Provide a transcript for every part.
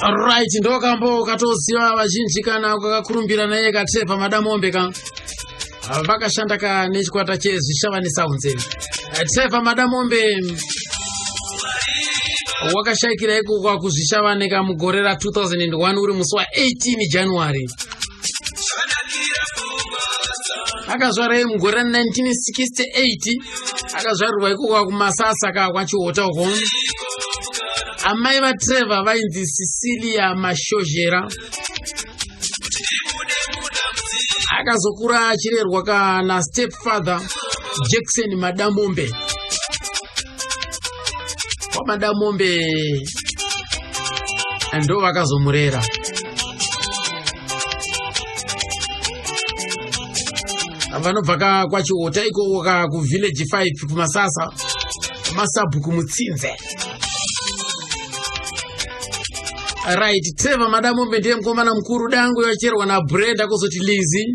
Alright, ndokambo katoziwa vazhinji kana kakakurumbira naye Katsepa Madamombe ka vakashanda ka nechikwata chezvishavanisa unzeni. Katsepa Madamombe wakashaikira iko kwa kuzvishavaneka mugore ra 2001 uri musi wa 18 January. Akazvara mugore ra 1968 akazvarirwa iko kwa kumasasa ka kwachiota uko. Amai va Trevor vainzi Cecilia Mashojera. Akazokura achirerwa kana stepfather Jackson Madamombe. Kwa Madamombe ndo vakazomurera. Vanobva kwachiota iko ku village 5 kumasasa. Masabhuku Mutsinze. Right, Trevor Madamombe ndiye mkomana mkuru dangu yocherwa na Brenda kuzoti Lizzy.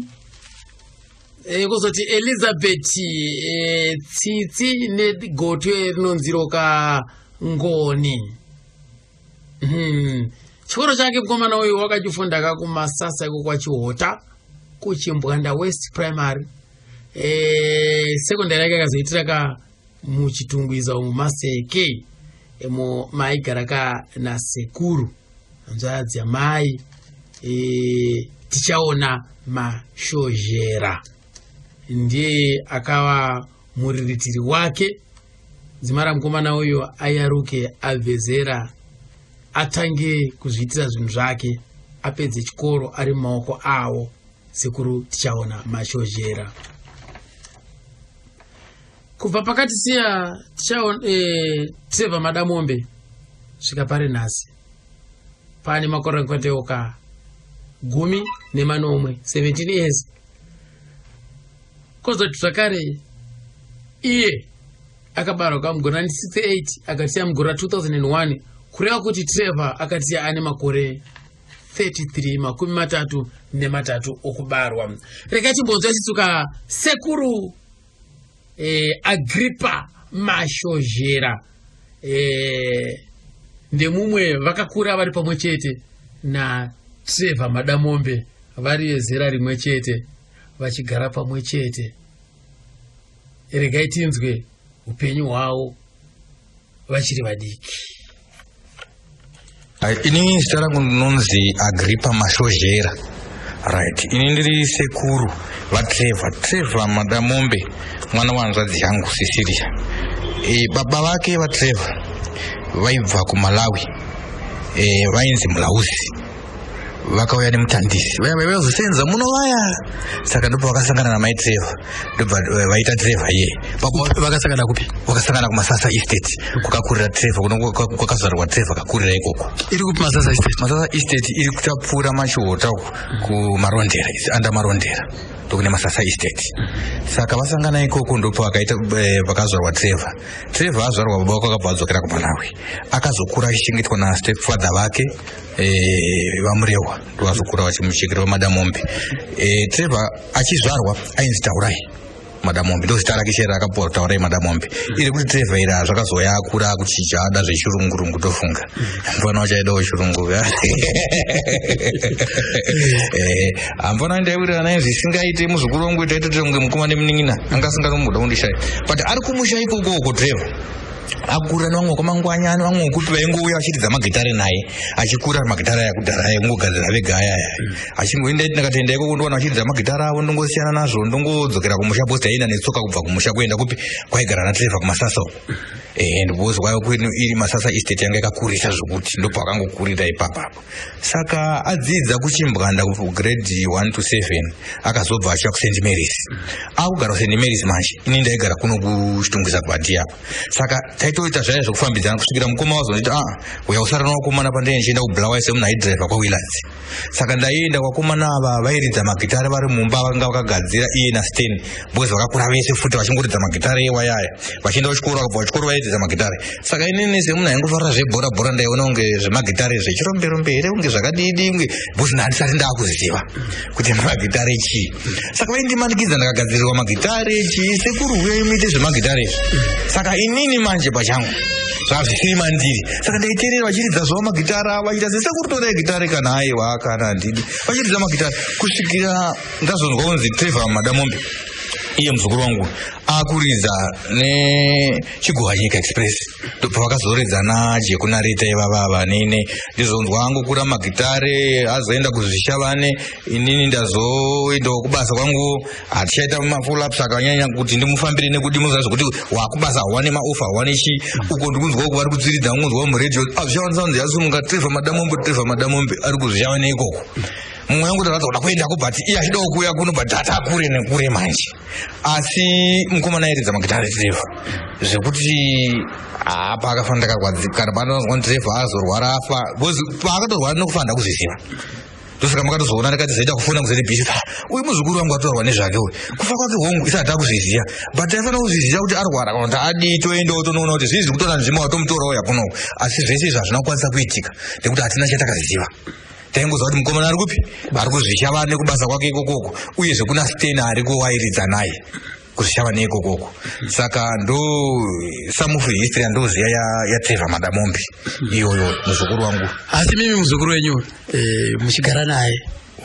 Kuzoti Elizabeth Tsitsi negotwe rinonziroka Ngoni. Chikoro chake mkomana uyu wakachifunda kumasasa kwa Chihota kuchimbwanda West Primary. Secondary yake akazoitira muchitungwiza mumaseke emo maigaraka na sekuru nzadzi ya mai tichaona Mashojera ndiye akawa muriritiri wake. Dzimara mkomana uyu ayaruke avezera atange kuzviitira zvinhu zvake apedze chikoro ari mumaoko awo sekuru tichaona Mashojera. Kubva pakati siya Trevor Madamombe svika pari nhasi pane makore kwateuka 10 17 years. Kozoti zvakare iye akabarwa kamugore 1968 akatiya mugore 2001 kureva kuti Trevor akatiya ane makore 33 okubarwa. Rekai chimbonzwa chitsuka sekuru Agrippa Mashojera ndemumwe vakakura vari pamwe chete na Trevor Madamombe vari zera rimwe chete vachigara pamwe chete. Regai tinzwe upenyu hwavo vachiri vadiki. Ini zita rangu ndinonzi Agrippa Mashojera. Right, ini ndiri sekuru Trevor Madamombe, mwana wanzadzi yangu Cecilia. Baba vake Trevor vaibva kuMalawi, vainzi Mulauzi, vakauya nemutandisi vaizosenza muno vaya. Saka ndipo vakasangana na mai Trevor, ndobva vaita Trevor iye. Vakasangana kupi? Vakasangana kuMasasa Estate, kukakurira Trevor, kwakazvarwa Trevor kakurira ikoko. Iri kupi Masasa Estate? Masasa Estate iri kutapfuura Machihota kuMarondera, anda Marondera ndokune Masasa Estate. Saka vasangana ikoko ndipo vakazvarwa Trevor azvarwa baba vake akabva adzokera kuMalawi. Akazokura achichengetwa na stepfather vake vamurewa ndovazokura vachimuchekera Madamombe. Trevor achizvarwa ainzi Taurai Madamombe, ndozita rake chera akapuwa Taurai Madamombe. Iri kuti Trevor ira zvakazoya akura kuchicha ada zvechirungu tofunga mfana wachaidawo chirungu amfana ndaibira naye zvisingaite muzukuru wangu taitotira kunge mukoma nemunin'ina anga asingatomboda kundishaya, but ari kumusha ikoko Trevor akura nevamwe kwamangwanyani vamwe kuti vaingouya vachiridza magitare naye achikura magitare yakudhara aingogadzira vega ayaya achingoenda ndakatoenda ikoko ndoona vachiridza magitare avo ndongosiyana nazvo ndongodzokera kumusha posta yaenda netsoka kubva kumusha kuenda kupi kwaigara naTrevor kuMasasa ndibozwayo kuti iri Masasa Estate yanga ikakurisa zvokuti ndopo akangokurira ipapapo. Saka adzidza kuchimbwanda grade 1 to 7 akazobva achiya kuSt Mary's. Akugara kuSt Mary's manje ini ndaigara kuno kuchitungwiza kubati apa. Saka taitoita zvaya zvokufambidzana kusvikira mukoma wazonditi uya usara nawakomana pandei ndichienda kuBulawayo semunhai driver kwaWillards. Saka ndaienda kwakomana ava vairidza magitare vari mumba vanga vakagadzira iye naStan boys vakakura vese futi vachingoridza magitare ewayaya vachienda kuchikoro vakabva kuchikoro vairidza magitare. Saka inini semunhu aingofarira zvebhora ndaiona unge zvemagitare zvechiromberombe here unge zvakadidi unge bosi ndandisati ndaakuziva kuti magitare chii. Saka vaindimanikidza ndakagadzirirwa magitare chii sekuru uya muite zvemagitare. Saka inini manje pachangu zvazvisiri mandiri. Saka ndaiteerera vachiridza zvavo magitare ava vachiita sesekuru torai gitare kana aiwa kana handidi vachiridza magitare kusvikira ndazonzwa kunzi Trevor Madamombe iye muzukuru wangu akuridza neChigwa Nyika Express pavakazoredzana jekunarita ivavava nene ndizonzwa angokura magitare azoenda kuzvishavane inini ndazoendawo kubasa kwangu hatichaita mafulaps akanyanya kuti ndimufambire nekudimuza kuti wakubasa hawane maofa hawane chi uko ndikunzwa kuvari kudziridza ungonzwa muredio zvichawanzanzi yasununga Trevor Madamombe ari kuzvishavane ikoko. Mumwe wangu ndakazoda kuendako but iye achidawo kuuya kuno but atakure nekure manje. Asi mukomana airidza magitare Trevor zvekuti apa akafanira ndakagwadzikana panozwa Trevor azorwara afa paakatorwara nokufanda kuzviziva ndosaka makatozoona ndakati zaita kufuna kuzere bhishi uyu muzukuru wangu atorwa nezvake uyu kufa kwake hongu isati akuzviziva but aifana kuzviziva kuti arwara kana kuti adi toendawo tonoona kuti zvizi kutora nzvimbo watomutorawo yakunoku asi zvese izvi hazvina kukwanisa kuitika nekuti hatina chatakaziva taingoziva kuti mukomana ari kupi ari kuzvishava nekubasa kwake ikokoko uyezve kuna stena ari kuwairidza naye kuzvishava neikokoko saka ndo some of history yandoziva yaTrevor Madamombe iyoyo muzukuru wangu. Asi mimi muzukuru wenyu muchigara naye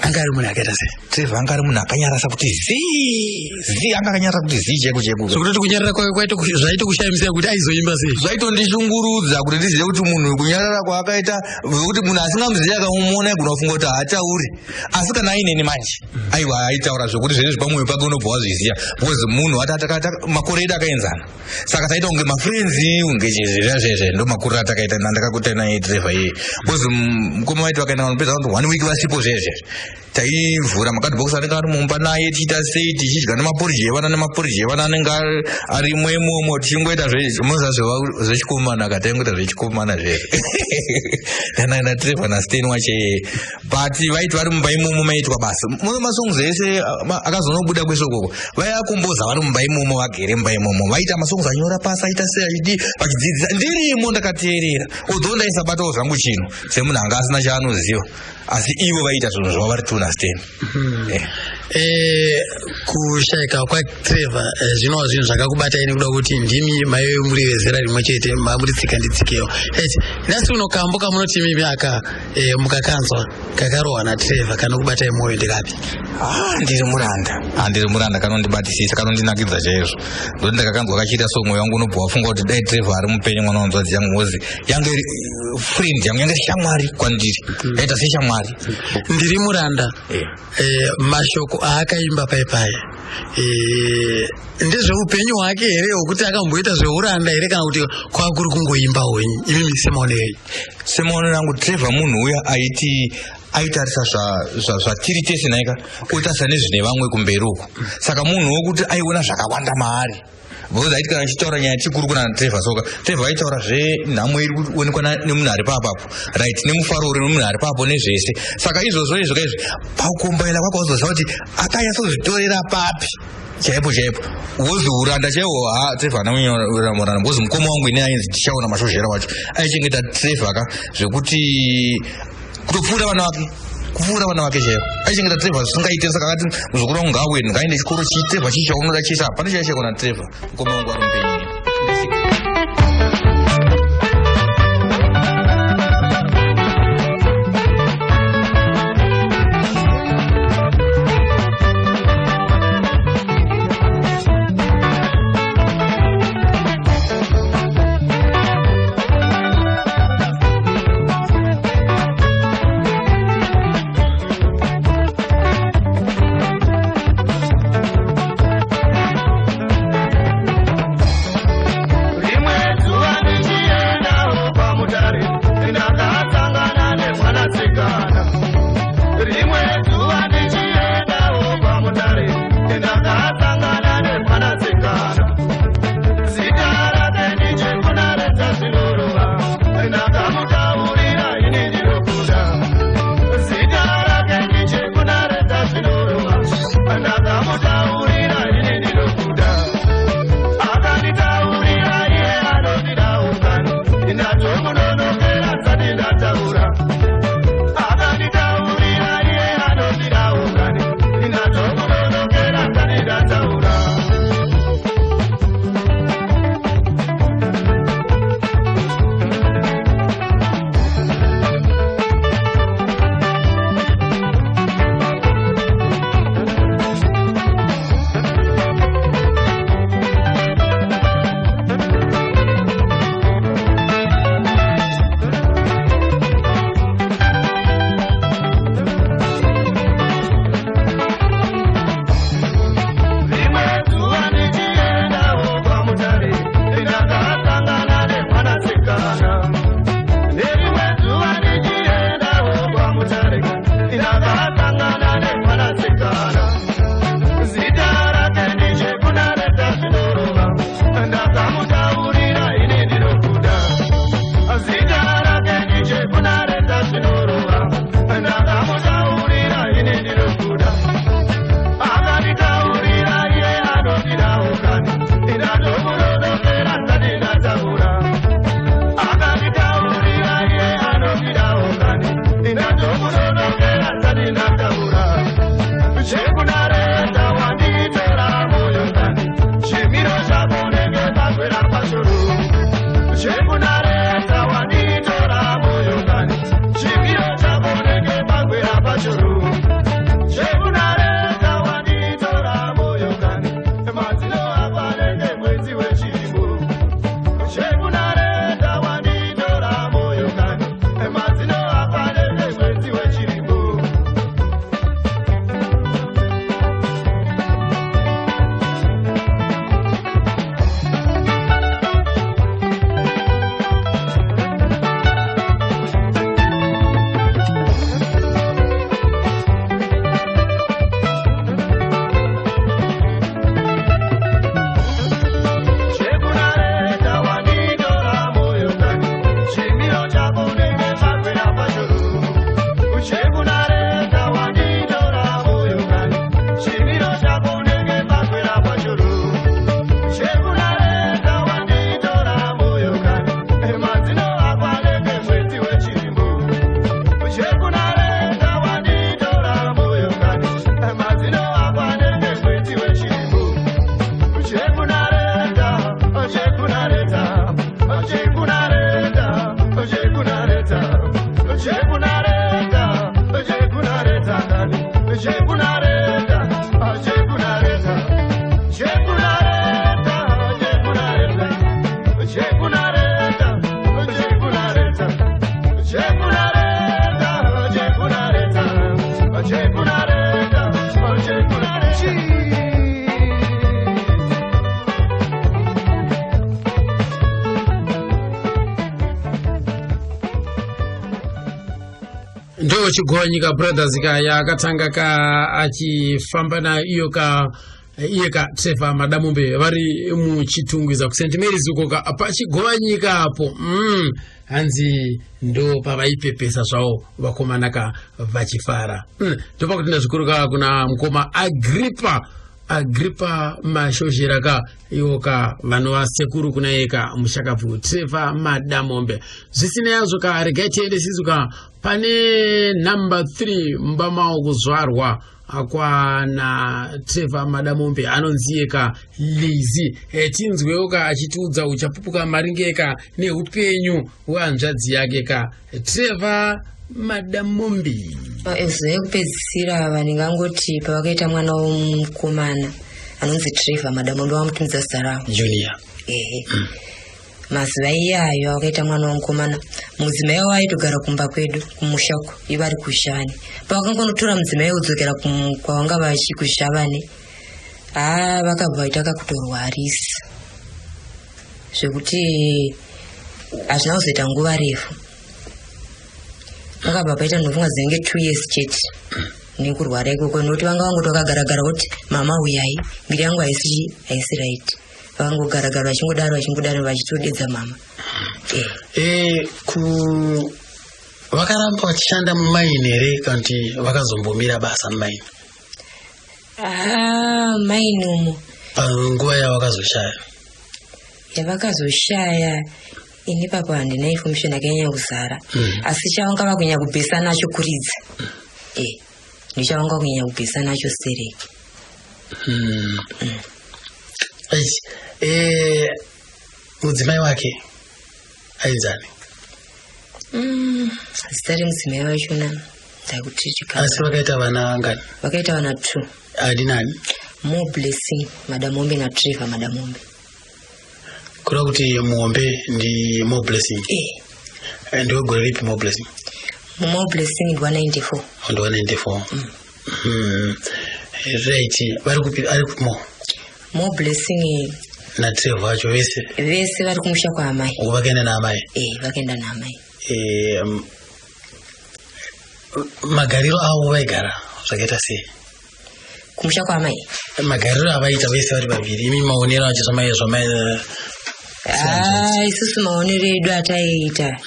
anga ari munhu akaita sei? Trevor anga ari munhu akanyarasa kuti zii anga akanyarasa kuti zii cheko cheko zvokuti kunyarara kwake zvaita kushamisa kuti aizoimba sei? Zvaitondishungurudza kuti ndizive kuti munhu kunyarara kwaakaita kuti munhu asingamuzivi akamuona igona kufunga kuti haatauri asi kana aineni manje aiwa aitaura zvokuti zvese zvepamwoyo pake unobva wazviziva because munhu makore edu akaenzana saka taita kunge mafrienzi unge zvezvezve ndo makuriro atakaita ndakakuta naye Trevor iye because mukoma waiti vakaenda vanopedza kuti 1 week vasipo zvezvezve taivhura makadhibhokisi anenge ari mumba naye tichiita sei tichidya nemaporiji evana anenge arimwo imomo tichingoita zvechikomana kataingoita zvechikomana zvese kana Trevor naSten wache but vaiti vari mumba imomo maitwa basa mune masongs ese akazonobuda kwese ukoko vaiakomboza vari mumba imomo vagere mumba imomo vaita masongs anyora pasi aita sei achidi vachidzidzisa ndirimo ndakateerera although ndaisabatawo zvangu chino semunhu anga asina chaanoziva asi ivo vaita zvinhu zvavo vari tu naSten. Kushaika kwaTrevor zvinova zvinhu zvakakubatai nekuda kuti ndimi mai muri vezera rimwe chete mamuri tsika nditsikewo nhasi uno kambo kamunoti mimi aka mukakanzwa kakarohwa naTrevor kanokubatai mwoyo ndikapi? Ndiri muranda kanondibatisisa kanondinakidza chaizvo ndoti ndakakanzwa kachiita so mwoyo wangu unobva wafunga kuti dai Trevor ari mupenyu mwana wanzvadzi yangu ngozi yange friend yangu yange shamwari kwandiri yaita seshamwari. Ndiri muranda mashoko aakaimba paipai ndezveupenyu hwake here hwekuti akamboita zveuranda here kana kuti kwakuri kungoimba hwenyu imimi semaonei? Semaonero rangu Trevor munhu uya aitarisa zvatiri tese naika oitarisa nezvine vamwe kumberi uko saka munhu wokuti aiona zvakawanda maari because aiti kana achitaura nyaya chikuru kuna Trevor soka Trevor aitaura zvenhamo iri kuonekwa nemunhu ari papapo right nemufaro uri nemunhu ari papo nezvese saka izvozvo izvi pakukombaira kwake wazoziva kuti akanyatsozitorera papi chaipo woziuranda chaiwo Trevor anamunyora because mukoma wangu ine ainzi tichaona mashozhera wacho aichengeta Trevor zvekuti kutopfuura vana vake chaivo aichengeta Trevor zvisingaite saka akati muzukuru wangu ngaawini ngaende chikoro Trevor chii chaunoda chisa hapana chaichekona Trevor mukoma wangu ari mupenyu. ndo chigonyika brothers kaya akatanga ka achifamba na iyo ka iye ka Trevor Madamombe vari muchitungwiza ku St Mary's uko ka pachigonyika hapo hanzi ndo pavaipepesa zvawo vakomana ka vachifara ndopa kuti ndazvikuruka kuna mukoma Agrippa Mashozhera ka iwoka vanova sekuru kuna eka mushakabvu Trevor Madamombe zvisina yazvo ka regai tiende sizuka pane number 3 mbamao kuzvarwa akwana Trevor Madamombe anonzieka Lazy tinzwewo ka achitiudza uchapupuka maringeka neupenyu hwanzvadzi yake ka Trevor Madamombe. Ekupedzisira vaningangoti pavakaita mwana womukomana anonzi Trevor Madamombe wamutumidza zita rawo Junior. Mazuva iyayo wakaita mwana womukomana mudzimai waitogara kumba kwedu kumushako ivari kushani pavakangonotora mudzimai udzokera kwavanga vachikushevane vakabva vaita kakutorwa arisi zvekuti hazvina kuzoita nguva refu vakabva paita ndofunga dzinenge 2 years chete nekurwara ikoko nokuti vanga vangoti vakagaragara kuti mama uyai mbiri yangu haisi right vangogaragara vachingodaro vachitodedza mama vakaramba vachishanda mumaini here kanti vakazombomira basa mumaini maini umo panguva yavakazoshaya ini papa handina information yakanyanya kuzara asi chavanga vakunyanya kubhesa nacho kuridza ndichavanga kunyanya kubhesa nacho sereki mudzimai wake ainzani zita remudzimai wachona ndakuti asi vakaita vana ngani vakaita vana 2 adinani More Blessing Madamombe na Trevor Madamombe kura kuti muombe ndi More Blessing ndiwe gore ripi More Blessing More Blessing ndi 194 ndo 194 right vari kupi ari kumo More Blessing na Trevor wacho vese vari kumusha kwa amai vakaenda na amai vakaenda na amai magariro avo vaigara zvakaita sei kumusha kwa amai magariro avaita vese vari vaviri imi maonero acho zvamai isusu maonero edu ataiita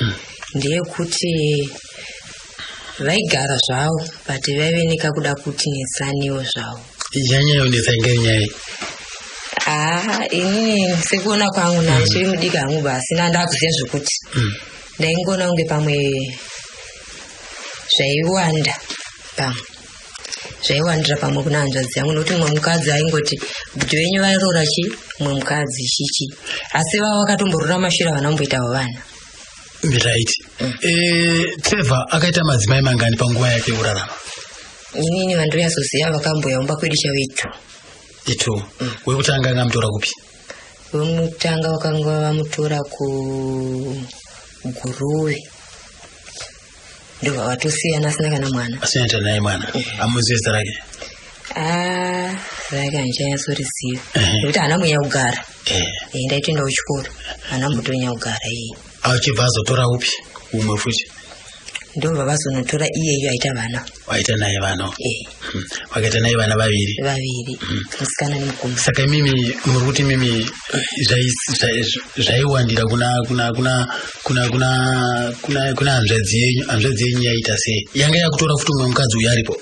ndeyekuti vaigara zvavo but vaive nekakuda kuti netsaniwo zvavo nyanya yonetsa ingeri nyaya inini sekuona kwangu nachiri mudiki hangu basi nandakuziva zvokuti ndaingoona kunge pamwe zvaiwandira pamwe kuna hanzvadzi yangu nokuti mumwe mukadzi aingoti bhuti venyu vairora mumwe mukadzi chichi asi vava vakatomborora mashure vanamboitawo vana right Trevor akaita madzimai mangani panguva yake kurarama inini vandonyasoziva vakamboyaumba kwedu chavetu itu wekutanga angamutora kupi wemutanga vakanga vamutora kuguruve ndo vavatosiyana asina kana mwana asinaita naye mwana amuzive zita rake rake handichanyatsoziva nekuti hana munya kugara ndaitoenda kuchikoro hana mutonyanya kugara achibva azotora upi umwe futi ndobva vazonotora iyeyo aita vana waita naye vana wakaita naye vana vaviri musikana nemukomana saka mimi muri kuti mimi zvaiwandira kuna hanzvadzi yenyu yaita sei yanga yakutora futi umwe mukadzi uyu aripo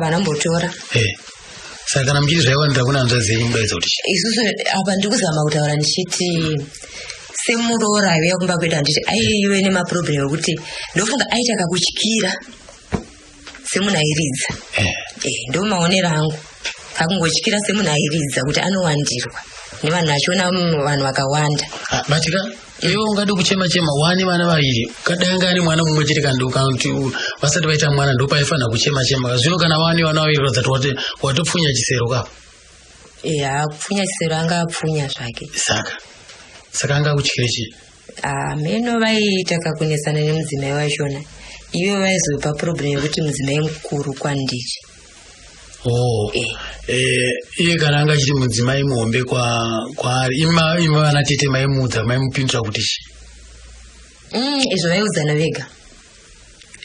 vanambotora saka kana muchiti zvaiwandira kuna hanzvadzi yenyu mudaidza kuti isusu apa ndikuzama kutaura ndichiti semuroora aiuya kumba kwedu handiti aive nemaproblem ekuti ndofunga aita kakutyira semunhu airidza ndo maonero angu kakungotyira semunhu airidza kuti anowandirwa nevanhu achiona vanhu vakawanda batika iwe ungade kuchema wani vana vaviri kadanga ari mwana mumwe chete kanti vasati vaita mwana ndopaifanira kuchema zvino kana wani vana vaviri kuratidza kuti watopfunya chisero kapo kupfunya chisero anga apfunya zvake saka anga kutyire chii meno vaiita kakunesana nemudzimai wachona iwe vaizopa problem yekuti mudzimai mukuru kwandichi iye kana anga chiti mudzimai muhombe kwaari ima vana tete maimudza maimupindura kuti chi izvo vaiudzana vega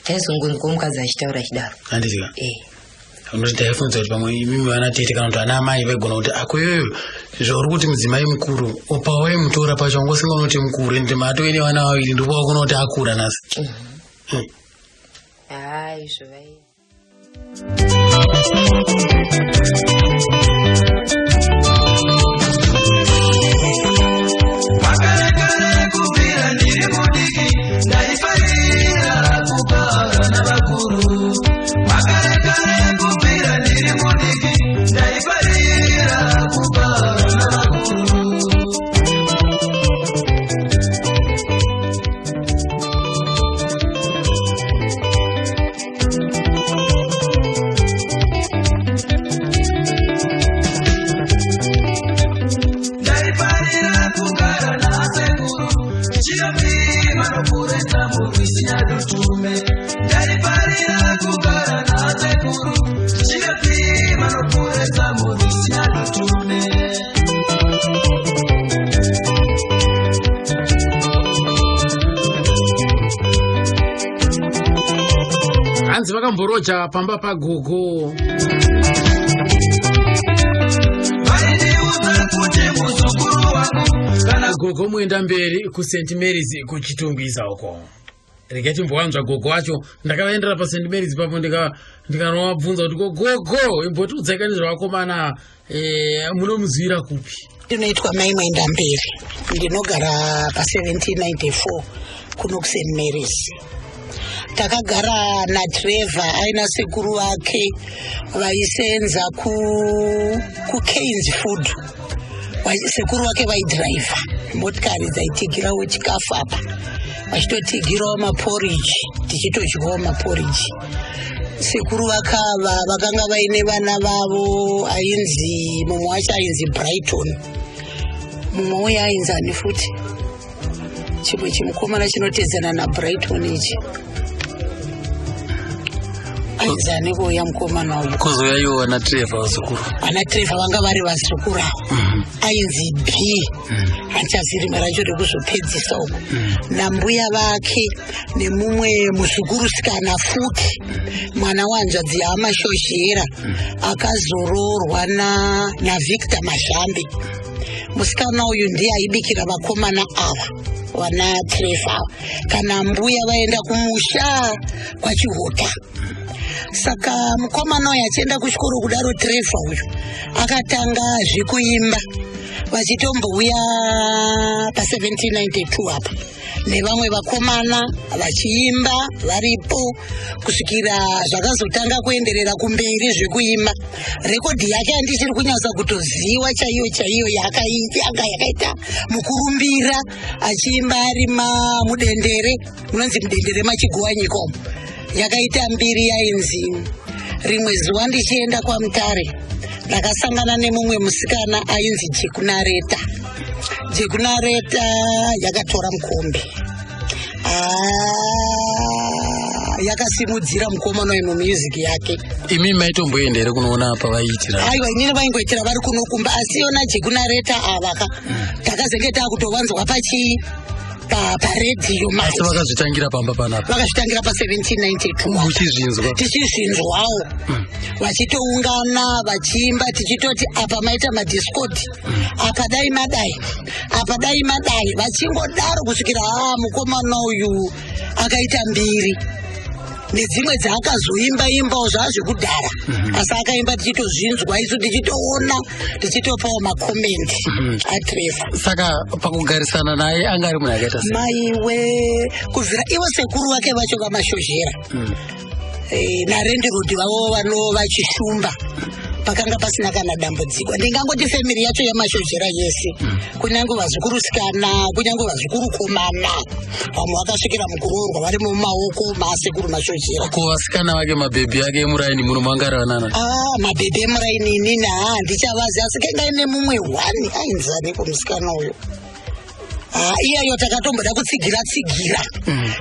taizongonzwa mukadzi achitaura chidaro handizika unoti taifunza kuti pamwe mimi vanatete kana kuti ana amai vaigona kuti akoyoyo zvauri kuti mudzimai mukuru pawaimutora pacho wangosinga unoti mukuru ende matove nevana vaviri ndipo wakona kuti akura nasi izvo vai hanzi vakamboroja pamba pagogo gogo muenda mberi kuSt Mary's kuchitungwiza uko rekati mbowanzva gogo wacho ndakavaendera paSt Mary's papo ndikanovabvunza kuti gogo imbotudzaika nezvavakomana munomuzivira kupi ndinoitwa mai Mwenda Mberi ndinogara pa1794 kuno kuSt Mary's takagara naTrevor aina sekuru wake vaisenza kuKeynes Food sekuru wake vaidhiraivha motikari dzaitigirawo chikafu apa vachitotigirawo maporiji tichitodyawo maporiji sekuru vakava vakanga vaine vana vavo ainzi mumwe wacho ainzi Brighton mumwe uye ainzi ani futi chimwe chimukomana chinotedzana naBrighton ichi ainzani kuuya mukomana uyu kuzoya iwo vanaTrevor vazukuru vanaTrevor vanga vari vazukuru avo ainzi B handichazirima racho rekuzopedzisa uko nambuya vake nemumwe muzukurusikana futi mwana wanzvadzi yaamashozhera akazororwa naVictor Mazhambe musikana uyu ndiye aibikira vakomana ava vanaTrevor kana mbuya vaenda kumusha kwachihota saka mukomana uyu achienda kuchikoro kudaro Trevor uyu akatanga zvekuimba vachitombouya pa1792 apa nevamwe vakomana vachiimba varipo kusvikira zvakazotanga kuenderera kumberi zvekuimba rekodhi yake handichiri kunyatsa kutoziva chaiyo yanga yakaita mukurumbira achiimba ari mudendere munonzi mudendere machigowanyika umo yakaita mbiri yainzi rimwe zuva ndichienda kwaMutare ndakasangana nemumwe musikana ainzi Jekunareta yakatora mukombe yakasimudzira mukomana uyu mumuziki yake imi maitomboendere kunoona apa vaiitira aiwa inini vaingoitira vari kunokumba asi yona Jekunareta avaka takazenge taakutovanzwa paredhiyo asi vakazvitangira pamba panapa vakazvitangira pa1792 uchizvinzwa tichizvinzwawo vachitoungana vachiimba tichitoti apa maita madhiskoti apa dai madai vachingodaro kusvikira mukomana uyu akaita mbiri nedzimwe dzaakazoimbawo zvazvekudhara asi akaimba tichitozvinzwa isu tichitoona tichitopawo makomenti aTrevor saka pakugarisana naye anga ari munhu akaita sei maiwe kubvira ivo sekuru vake vacho vamashozhera naRendirod vavo vanova vachishumba pakanga pasina kana dambudziko ndingangoti femiri yacho yamashozhera yese kunyange vazukurusikana kunyange vazukurukomana vamwe vakasvikira mukuroorwa vari mumaoko maasekuru mashozhera kuvasikana vake mabhebhi ake emuraini muno mangaravanana mabhebhi emuraini inini handichavazi asi kengaine mumwe hwani ainzaniko musikana uyo iyayo takatomboda kutsigira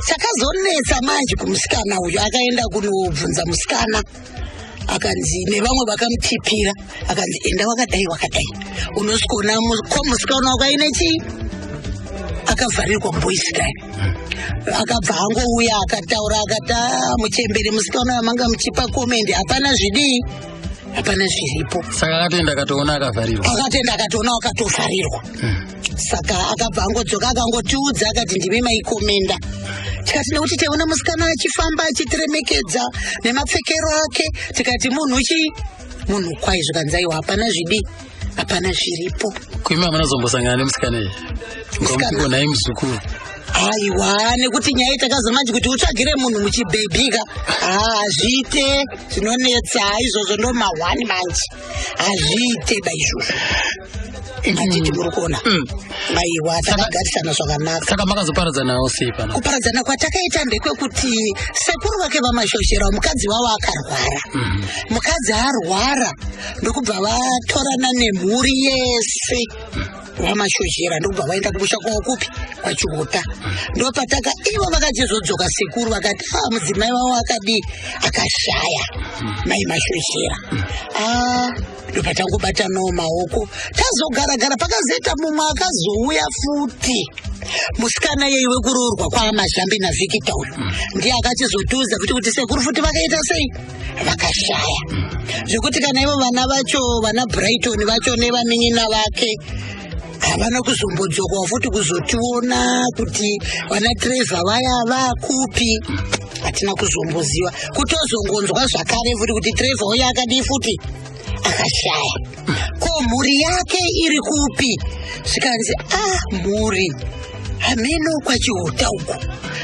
chakazonetsa manje kumusikana uyu akaenda kunobvunza musikana akanzi nevamwe vakamutipira akanzi enda wakadai unosvikona musikana wako aine chii akavharirwa muboisikari akabva angouya akataura akati muchemberi musikana wamanga muchipa komendi hapana zvidii hapana zviripo. Saka akatoenda akatoona akavharirwa. Akatoenda akatoona akatovharirwa. Saka akabva angodzoka akangotiudza akati ndimi maikomenda. Tikati nekuti taiona musikana achifamba achitiremekedza nemapfekero ake tikati munhu kwai zvikanzaiwa hapana zvidii hapana zviripo. Kuima munozombosangana nemusikana iyi ngomukona imuzukuru. Aiwa nekuti nyaya takazomanje kuti utsvagire munhu muchibhebhika hazviite zvinonetsa izvozvo ndo mahwani manje hazviite daizvozvo ngatiti muri kuona. Aiwa takagarisana zvakanaka. Saka makazoparadzanawo sei pano? Kuparadzana kwatakaita ndekwekuti sekuru vake vamashoshera mukadzi wavo akarwara. Mukadzi arwara ndokubva vatorana nemhuri yese vamashoshera ndokubva vaenda kumusha kwavo kupi kwachihuta. Ndopataka ivo vakachizodzoka sekuru vakati mudzimai wavo akadii akashaya mai mashoshera. Ndopatangobatanawo maoko tazogara pakazoita mumwe akazouya futi musikana yeiwe kuroorwa kwaamazhambi naVictor uyu ndiye akachizotiudza kuti sekuru futi vakaita sei vakashaya zvekuti kana ivo vana vacho vana Brighton vacho nevanin'ina vake havana kuzombodzokawo futi kuzotiona kuti vana Trevor vaya vakupi hatina kuzomboziva kutozongonzwa zvakare futi kuti Trevor uya akadii futi akashaya ko mhuri yake iri kupi zvikanzi mhuri hameno kwachihuta uko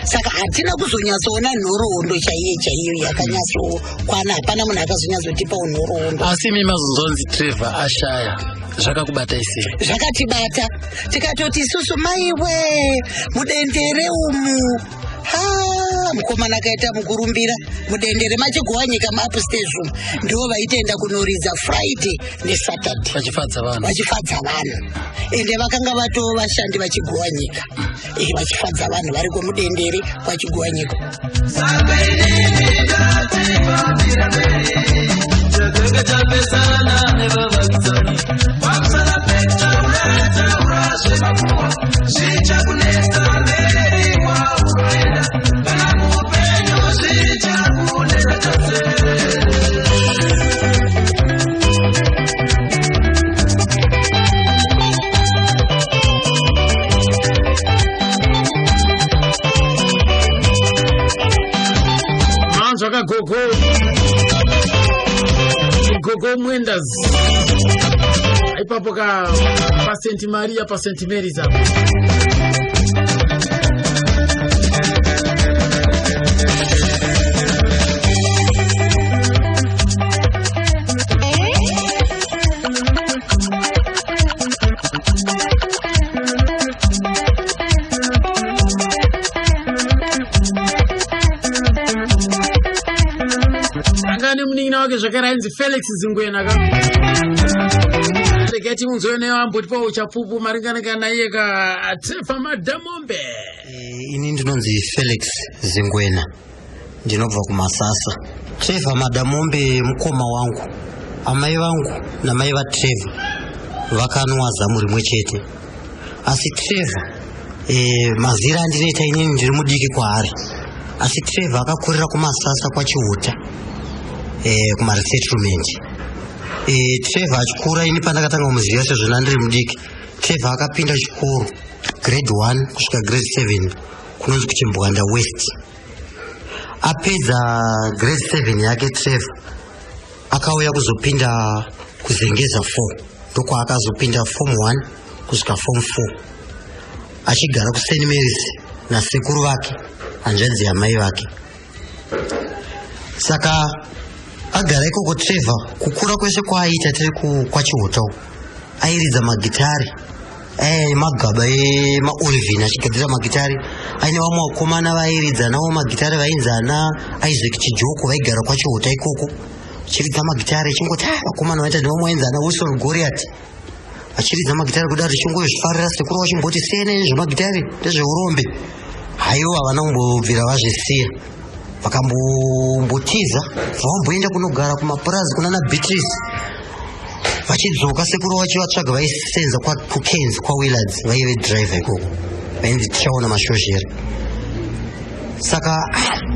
saka hatina kuzonyatsoona nhoroondo chaiyo yakanyatsokwana hapana munhu akazonyatsotipawo nhoroondo. Asi imi mazonzonzi Trevor ashaya zvakakubata isei? Zvakatibata tikatoti isusu maiwe mudendere umu mukomana akaita mukurumbira mudendere machigowa nyika maupstairs umu ndivo vaitoenda kunoridza Friday neSaturday vachifadza vanhu ende vakanga vatoo vashandi vachigowa nyika vachifadza vanhu vari kwemudendere kwachigowa nyika. Gogo Mwendas ipapo pa St. Maria pa St. Mary's hapo. Zvakara inzi Felix Zingwena reketi munzoene wamboti pawo chapupu maringanaka naye Trevor Madamombe. Ini ndinonzi Felix Zingwena ndinobva kuMasasa. Trevor Madamombe mukoma wangu, amai vangu namai vaTrevor vakanwa zamu rimwe chete, asi Trevor mazira andinoita inini ndiri mudiki kwaari, asi Trevor akakurira kuMasasa kwachihuta kumaresettlement. Trevor achikura ini pandakatanga kumuziva sezvo ndiri mudiki, Trevor akapinda chikoro grade 1 kusvika grade 7 kunonzi kuchimbwanda West. Apedza grade 7 yake Trevor akauya kuzopinda kuzengeza 4 ndokwa akazopinda form 1 kusvika form 4 achigara kuSt. Mary's nasekuru vake hanzvadzi yamai vake. Saka agara ikoko Trevor kukura kwese kwaaita tiri kwachihuta airidza magitari magaba emaolivin achigadzira magitari. Aine vamwe vakomana vairidza navo magitari vainzi ana Isaac Chijoko vaigara kwachihuta ikoko achiridza magitari achingoti vakomana vaita nevamwe vainzi ana Wilson Goliath achiridza magitari kudaro chingozvifarira. Sekuru vachimboti siyene zvemagitari ndezveurombe. Haiwa havana kumbobvira vazvisiya, vakambotiza vamboenda kunogara kumapurazi kunana Beatrice. Vachidzoka sekuru vacho vatsvaga vaisenza kuKenzi kwaWillards vaive driver ikoko. vainzi tichaona mashozhera. Saka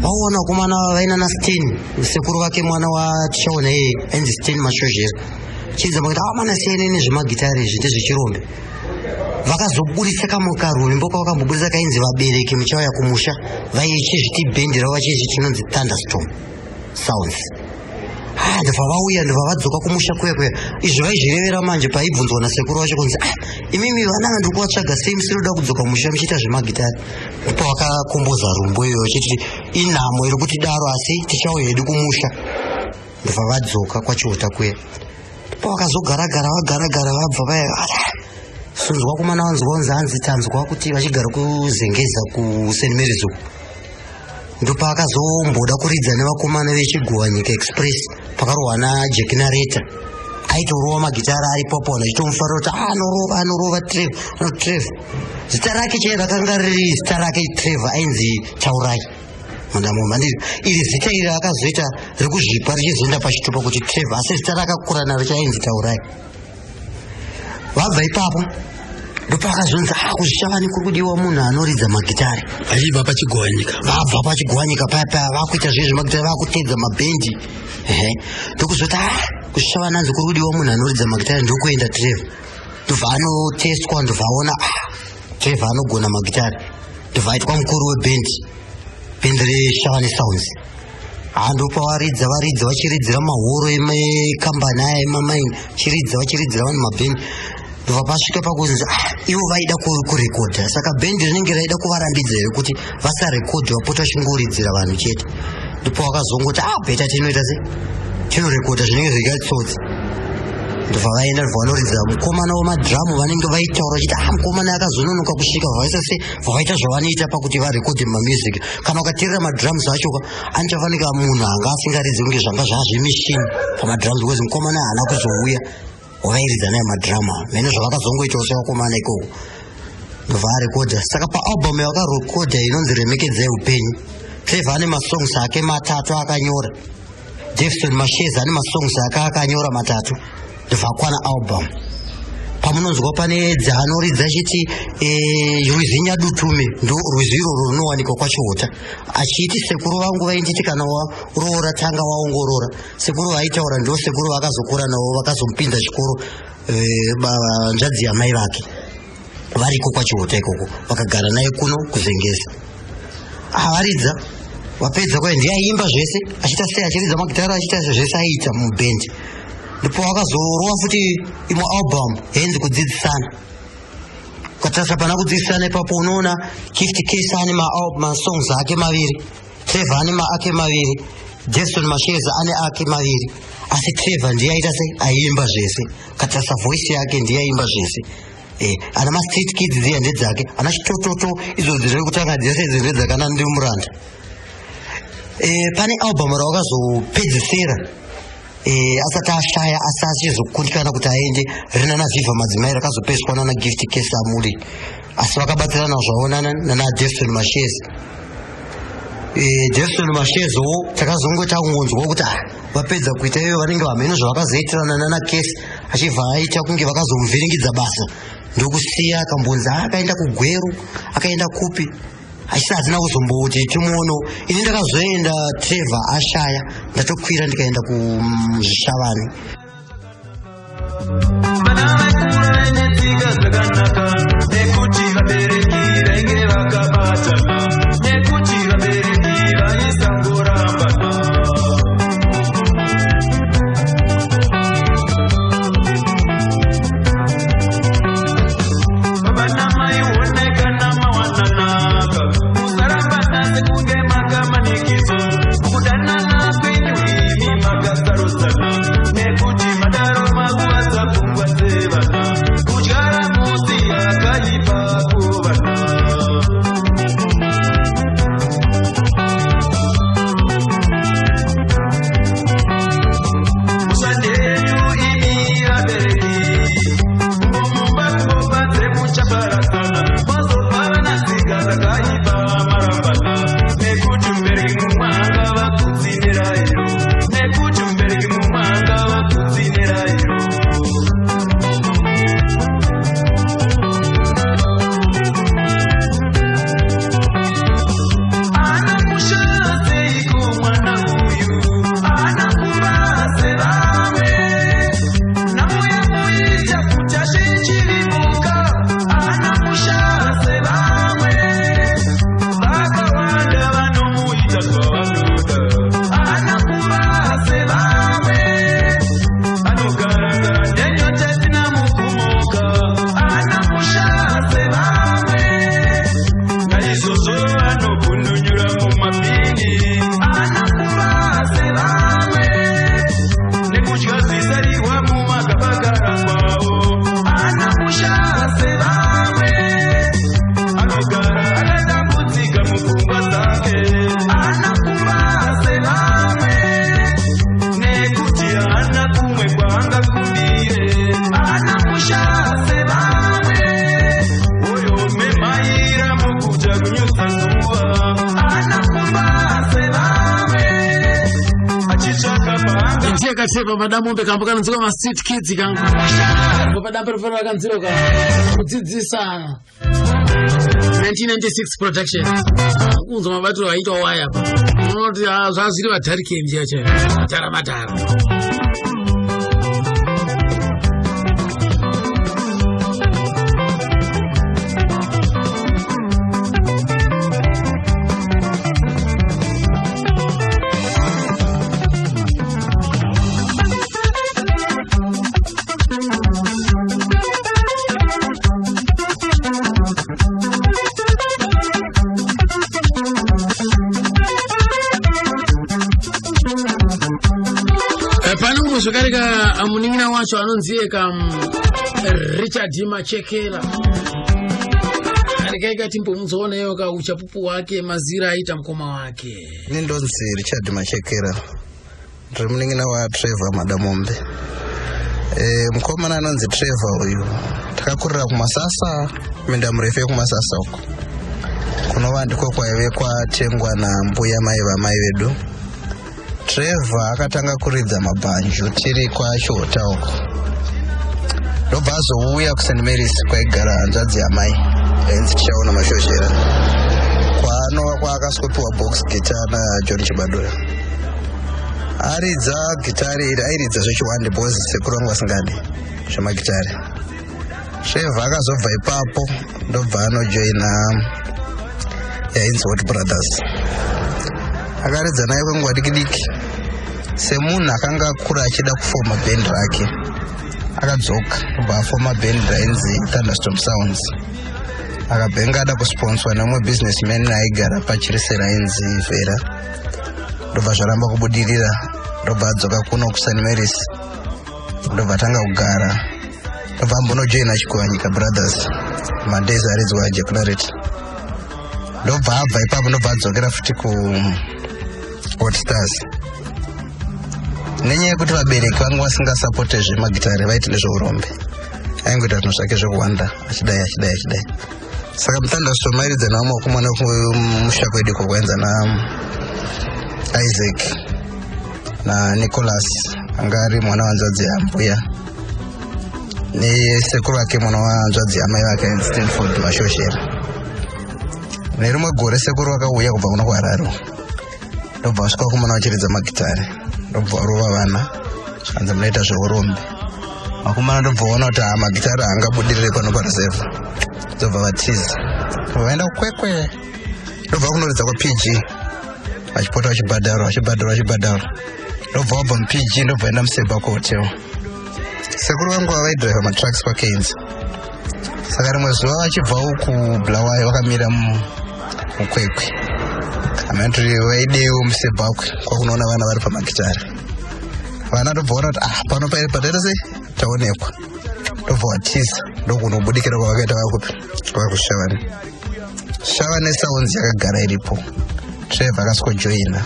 vaona kumana vaina na Steni, sekuru vake mwana wa tichaona yeye ainzi Steni mashozhera. Chidza makati mana sienene zvemagitari izvi ndezvechirombe. Vakazoburitsa kamukarumbo kwavakambobudisa kainzi vabereki muchauya kumusha vaichizviti bhendi ravo vachizvi chinonzi Thunderstorm Sounds. Ndobva vauya ndobva vadzoka kumusha kuya izvo vaizvirevera manje paibvunzwa nasekuru vacho kunzi imimi vana ndiri kuvatsvaga sei musiri kuda kudzoka musha muchiita zvemagitari. Ndipo vakakomboza rumbo iyoyo vachiti inhamo iri kuti daro asi tichauya hedu kumusha. Ndobva vadzoka kwachiuta kuya. Ndipo vakazogara vabva vaya sunzwa kumana wanzwa kunzi hanzi tanzwa kuti vachigara kuzengeza kuSt Mary's uku. Ndipo akazomboda kuridza nevakomana vechigova Nyika Express pakarohwa naJack Narrator. Aitorova magitara aripopo achitomufara kuti anorova Trevor. Zita rake chaiye rakanga riri zita rake Trevor ainzi Taurai. Iri zita iri akazoita rekuzvipa richizoenda pachitupa kuti Trevor, asi zita rakakura naro chainzi Taurai. Vabva ipapo ndipo akazonzi kuzvichavani kuri kudiwa munhu anoridza magitari. Vachibva pachigova Nyika. Vabva pachigova Nyika paya vakuita zvezvi magitari vakutedza mabhendi. Ndokuzoti kuzvichavani anzi kuri kudiwa munhu anoridza magitari ndokuenda Trevor. Ndobva anotestwa ndobva aona Trevor anogona magitari. Ndobva aitwa mukuru webhendi rezvichavani Sounds. Ndipo varidza vachiridzira mahoro ekambani aya emamaini vachiridzira vanhu mabhendi. Ndobva pasvika pakunzi ivo vaida kurekodha, saka bhendi rinenge raida kuvarambidza here kuti vasarekodha vapota vachingoridzira vanhu chete. Ndipo vakazongoti bheta tinoita se tinorekodha zvinenge zvichitsotsi. Ndobva vaenda ndobva vanoridza mukomana wemadhiramu vanenge vaitaura vachiti mukomana akazononoka kusvika vaisa se vavaita zvavanoita pakuti varekodhe mamusic. Kana ukateerera madhiramus acho anochafanika munhu anga asingaridzi kunge zvanga zvazvemishini pamadhiramus because mukomana haana kuzouya wavairidza naye madhirama mene zvavakazongoitawo sevakomana ikoko. Ndobva arekodha. Saka paalbum yavakarekodha inonzi Remekedzai Upenyu, Trevor ane masongs ake 3 akanyora, Jefferson Masheza ane masongs ake akanyora 3. Ndobva akwana album. Pamunonzwa pane dzaanoridza achiti Rwizinya Dutume ndo rwizi iroro runowanikwa kwachiuta achiti sekuru vangu vainditi kana waroora tanga waongorora. Sekuru vaitaura ndo sekuru vakazokura navo vakazomupinda chikoro nzvadzi yamai vake variko kwachiuta ikoko vakagara naye kuno kuzengeza. Varidza vapedza kwaya ndiye aiimba zvese achiita sei achiridza magitara achiita zvese aiita mubhendi. Ndipo vakazorova futi imwe album yainzi Kudzidzisana. Ukatarisa pana kudzidzisana ipapo unoona Gift Case ane masongs ake 2, Trevor ane ake 2, Jefferson Masheza ane ake 2, asi Trevor ndiye aita sei aiimba zvese. Ukatarisa voice yake ndiye aiimba zvese. Ana ma-Street Kids dziya ndedzake, ana chitototo idzo dziri kutanga dzese dzakana ndi muranda. Pane album ravakazopedzisira asati ashaya asi achizokundikana kuti aende rina naViva Madzimai rakazopeswa nana Gift Case Amuri, asi vakabatsirana zvavaonana nana Jefferson Masheza. Jefferson Mashezowo takazongoti angonzwa kuti vapedza kuita iyo vanenge vamheno zvavakazoitirana nana Case achibva aita kunge vakazomuvhiringidza basa ndokusiya akambonzi akaenda kuGweru akaenda kupi asi hatina kuzomboti timuono. Ini ndakazoenda Trevor ashaya ndatokwira ndikaenda kuZvishavani. Kudana na kwenye wimi magazaroza, nekuti Trevor madamu mbekambo kanonzika ma street kids kangu. Padambe rufero akanziro ka. Kudzidzisa. 1996 production. Kunzo mabatiro aitwa wire. Unoti zvazviri vatarike njia chayo. Matara. Zvakareka amuningina wacho anonzieka Richard Machekela arikaika timbomuzoona iye ka uchapupu wake mazira aita mkoma wake. Ndonzi Richard Machekela ndimuningina wa Trevor Madamombe. Mkomana anonzi Trevor uyu takakurira kumasasa minda murefu kumasasa uko kunova ndiko kwaive kwatengwa na mbuya mai vamai vedu. Trevor akatanga kuridza mabhanju tiri kwaChota uko. Ndobva azouya ku St Mary's kwaigara hanzvadzi yamai ainzi Tichaona Mashoshera. Kwaanova kwaakaswepiwa box guitar naJohn Chibadura. Aridza gitari iri airidza zvechiwande bozi sekuru vangu vasingadi zvemagitari. Trevor akazobva ipapo ndobva anojoina yainzi Hot Brothers. Akaridza naye kwenguva diki semunhu akanga akura achida kufoma band rake akadzoka ndobva afoma band rainzi Thunderstorm Sounds. Akabhenga ada kusponswa nemumwe businessman aigara pachirisera ainzi Vera. Ndobva zvaramba kubudirira ndobva adzoka kuno ku St Mary's ndobva atanga kugara ndobva ambonojoina Chikuwanyika Brothers madays aridzwa Jack Larrett. Ndobva abva ipapo ndobva adzokera futi ku Hot Stars. Nenyaya yekuti vabereki vangu vasingasapote zvemagitari vaiti nezveurombe aingoita zvinhu zvake zvekuwanda achidai. Saka muThunderstorm airidza navamwe vakomana kumusha kwedu kwaenza na Isaac na Nicholas anga ari mwana wanzvadzi yambuya nesekuru wake mwana wanzvadzi yamai vake ainzi Stanford Mashoshera. Nerimwe gore sekuru vakauya kubva kuno kuHarare ndobva vasvika vakomana vachiridza magitari ndobva varova vana zvikanzi munoita zveurombe. Vakomana ndobva vaona kuti magitari haangabudirire pano pareserve ndobva vatiza ndobva vaenda kukwekwe ndobva kunoridza kwaPG vachipota vachibhadharwa ndobva wabva muPG ndobva vaenda muSeba kuhotel. Sekuru vangu vaidriva matracks kwaKeynes. Saka rimwe zuva vachibva uku Bulawayo vakamira mukwekwe amati vaideiwo muSebakwe kwakunoona vana vari pamagitari. Vana ndobvaona kuti pano padaita sei taonekwa ndobva watiza ndokunobudikira kwavakaita vakupi vakushavani. Shavani Sounds yakagara iripo. Trevor akasikojoina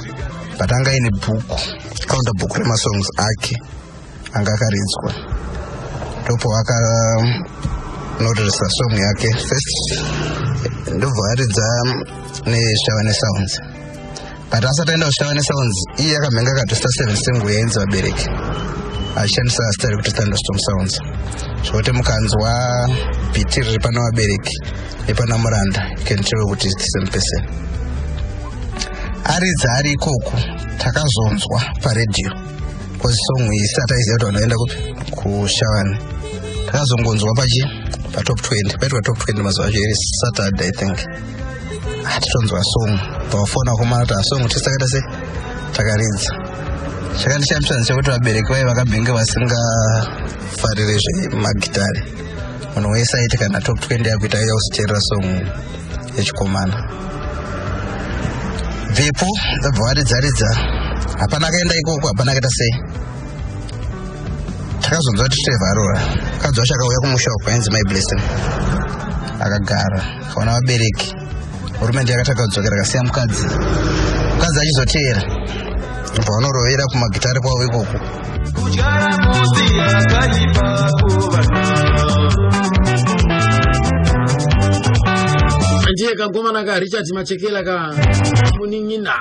but anga ine bhuku counter book remasongs ake anga akaridzwa ndopo akanotirisa song yake first ndobva aridza neShavani Sounds. But asati aenda kuShavani Sounds iye akamhenga akatosta 7 single yainzi vabereki achishandisa stari kuti Thunderstorm Sounds zvokuti mukanzwa biti riri pana vabereki nepana Muranda you can tell kuti it's the same person. Aridza ari ikoko takazonzwa paredhiyo because song iyi isati aiziva kuti vanoenda kuShavani. Takazongonzwa patop 20 paitwa top 20 mazuva acho iri Saturday I think. Titonzwa song pafona vakomana kuti asong tisakaita sei takaridza. Chakandishamisa chekuti vabereki vai vakabhinge vasingafarire zvemagitari. Munhu wese aiti kana top 20 yakuita aiya kuzoteerera song yechikomana. Bvepo ndabva varidzaridza hapana akaenda ikoko hapana akaita sei. Takazonzwa kuti Trevor arora mukadzi wacho akauya kumusha uko ainzi My Blessing akagara akaona vabereki. Hurumende yakataka kudzokera akasiya mukadzi achizoteera ndobva vanorovera kumagitari kwavo ikoko. Ndiye kangomana ka Richard Machekela ka muningina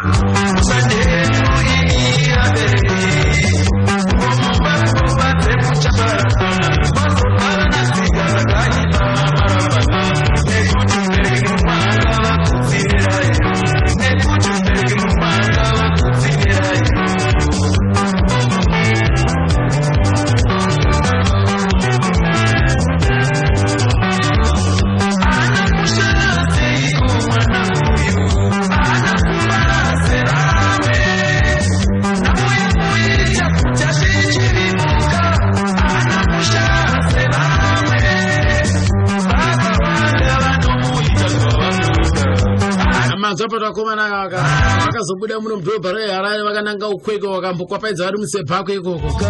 akomana aka vakazobuda muno mudhorobha reHarare vakananga ukweke vakambokwapaidza vari musebhako ikoko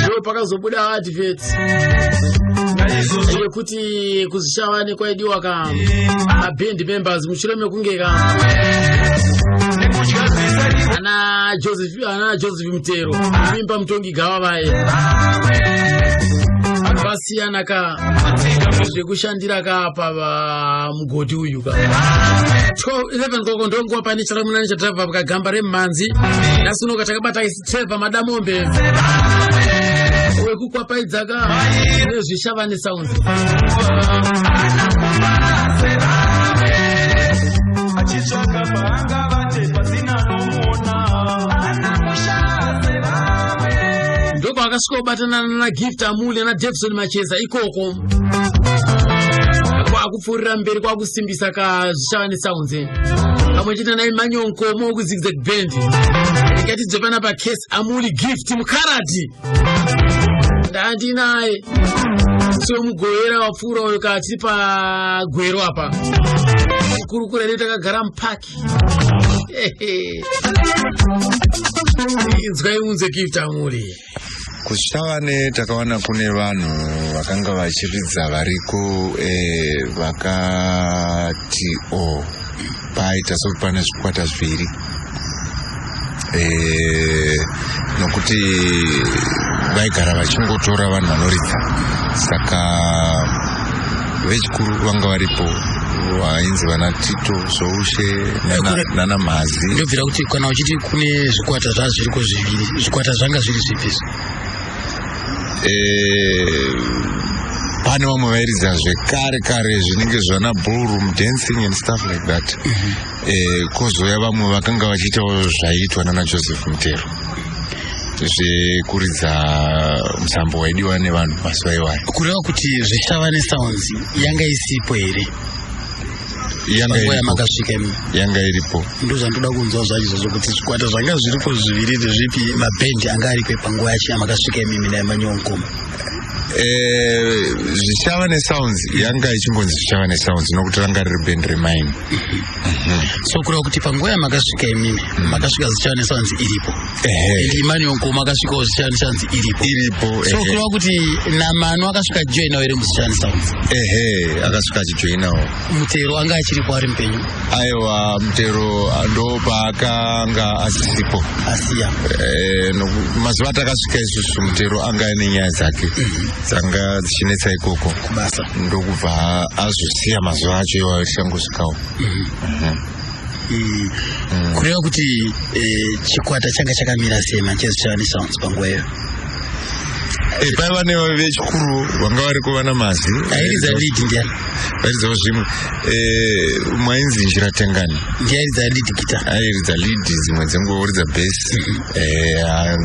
ndo pakazobuda advert yekuti kuzishavane kwaidiwa ka maband members mushure mekunge ka ana Joseph Mutero mimba mutongi gava vaye vasiyana ka zvekushandira ka pa mugodi uyu ka 11 koko ndongo pani charamunani chatrava pakagamba remhanzi nasunoka takabata isi Trevor Madamombe wekukwapaidza ka nezvishavane sounds achitsvaka paanga vate pasina nomona ndoko akasvika kubatana naGift Amuli naDavison Macheza ikoko akupfuurira mberi kwakusimbisa ka zvishavane sounds pamwe chete naEmmanuel Nkomo wekuzigzag band ndikatidze pana paCase Amuli Gift Mukarati ndandinaye somugoera wapfuura uyo kati pagwero apa kurukura netakagara mupaki inzwai unze Gift Amuli. Kuzvishavane takawana kune vanhu vakanga vachiridza variko vakati paita sokuti pane zvikwata zviviri nokuti vaigara vachingotora vanhu vanoridza saka vechikuru vanga varipo vainzi vana Tito Soushe nana Mazi. Ndobvira kuti kana uchiti kune zvikwata zvazviriko zviviri zvikwata zvanga zviri zvipisi pane vamwe vairidza zvekare zvinenge zvana ballroom dancing and stuff like that. Kozoya vamwe vakanga vachiitawo zvaiitwa nana Joseph Mutero zvekuridza musambo waidiwa nevanhu masuva iwayo. Kureva kuti zvishavane sounds yanga isipo here? Yanga iripo. Ndo zvandoda kunzwa zvacho zvokuti zvikwata zvanga zviripo zviviri zvipi mabhendi anga aripo panguva yacho yamakasvika imimi naEmmanuel Nkomo? Zvishavane sounds yanga ichingonzi zvishavane sounds nokuti ranga riri band remain. So kureva kuti panguva yamakasvika imimi makasvika zvishavane sounds iripo and Emmanuel Nkomo akasvikawo zvishavane sounds iripo. So kureva kuti Namano akasvika joinawo here muzvishavane sounds? Akasvika achijoinawo. Mutero anga achiripo ari mupenyu? Aiwa, Mutero ndo paakanga asisipo asiya. Mazuva atakasvika isusu Mutero anga ane nyaya dzake dzanga dzichinetsa ikoko kubasa ndokubva azosiya mazuva acho iwayo tichangosvikawo. Kureva kuti chikwata changa chakamira sei Manchester Sounds panguva iyo? Paiva nevechikuru vanga variko vana Mazi airidza lead ndiani? Vairidzawo zvimwe mwainzi Njira Tengani ndiairidza lead guitar. Airidza lead dzimwe dzenguva oridza bass.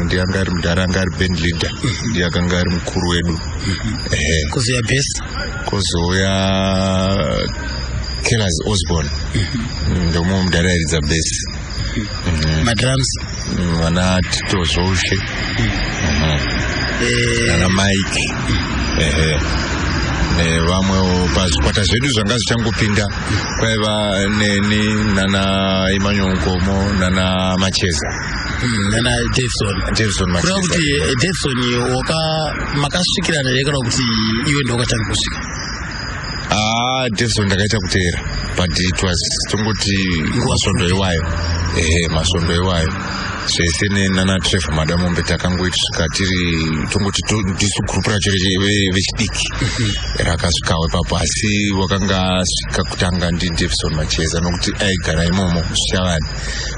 Ndiye anga ari mudhara anga ari band leader ndiye akanga ari mukuru wedu. Kozoya bass kozouya Killers Osborne ndomwe mudhara airidza bass. Madrums vana Tito Soushe nana Mike nevamwewo pazvikwata zvedu zvanga zvichangopinda kwaiva neni nana Emmanuel Nkomo nana Macheza nana Davison Macheza. Kureva kuti Davison makasvikirana here kana kuti iwe ndokatanga kusvika? Davison ndakaita kuteera but it was tongoti masondo iwayo. Masondo iwayo zvese nana Trevor Madamombe takangoisvika tiri tongoti ndisu gurupu racho vechidiki rakasvikawo ipapo, asi wakanga asvika kutanga ndiDavison Macheza nokuti aigara imomo Zvishavane,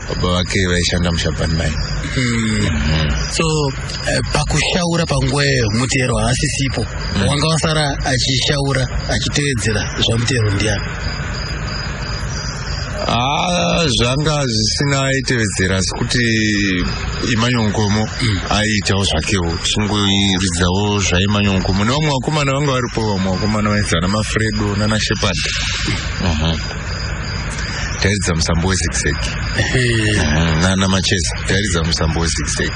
baba vake vaishanda muShabani Mai. So pakushaura panguvayo Mutero haasisipo, wanga wasara achishaura achitevedzera zvaMutero ndiani? Zvanga zvisina aitevedzera, asi kuti Emmanuel Nkomo aiitawo zvakewo, chingoridzawo zvaEmmanuel Nkomo nevamwe vakomana vanga varipo, vamwe vakomana vainzi ana Mafredo nana Shepard. Tairidza musambo wezikiseki nana Macheza, tairidza musambo wezikiseki.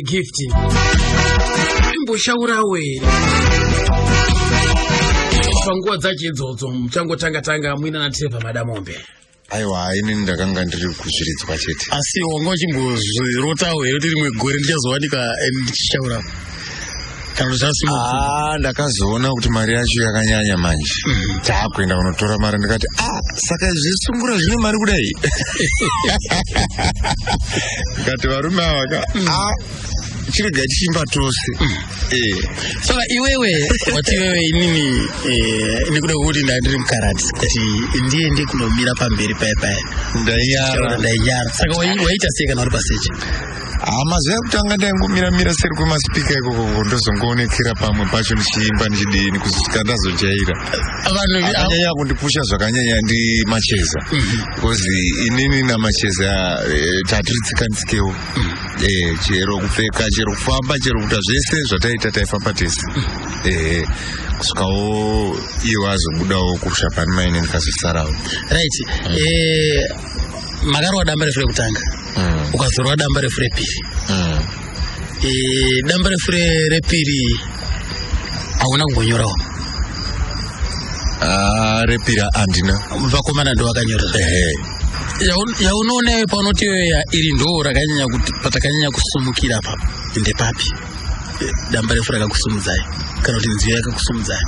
Gift imboshaurawe panguwa dzache idzodzo muchangotanga mwina na Trevor Madamombe. Aiwa, ini ndakanga ndiri kuzviridzwa chete. Asi wanga uchimbozvirotawo here kuti rimwe gore ndichazowanika ndichishaura kana zvasimuka. Ndakazoona kuti mari yacho yakanyanya manje. Takuenda kunotora mari ndikati saka zvisungura zvine mari kudai. Ngati varume ava chirega chichimba tose. Saka iwewe wati iwewe inini nekuda kuti ndandiri mukarati kuti ndiende kunomira pamberi paya ndainyara. Saka waita sei kana uri pasechi? Mazuva ekutanga ndaingomira seri kwemasipika ikoko ndozongoonekera pamwe pacho ndichiimba ndichidini kusvika ndazojaira. Akanyanya kundipusha zvakanyanya ndi Macheza. Because inini naMacheza tatiritsikanitsikewo. Chero kupfeka, chero kufamba, chero kuita zvese zvataita taifamba tese. Kusvikawo iwo azobudawo kuShabani Maine ndikazosarawo. Right. Makarwa damba refu rekutanga. Ukazorwa damba refu repiri. Damba refu repiri hauna kumbonyorawo. Repiri handina. Vakomana ndo vakanyora. Yaunoona panoti iri ndo rakanyanya kuti patakanyanya kusumukira apa ndepapi? Damba refu rakakusumudzai kana kuti nziyo yakakusumudzai?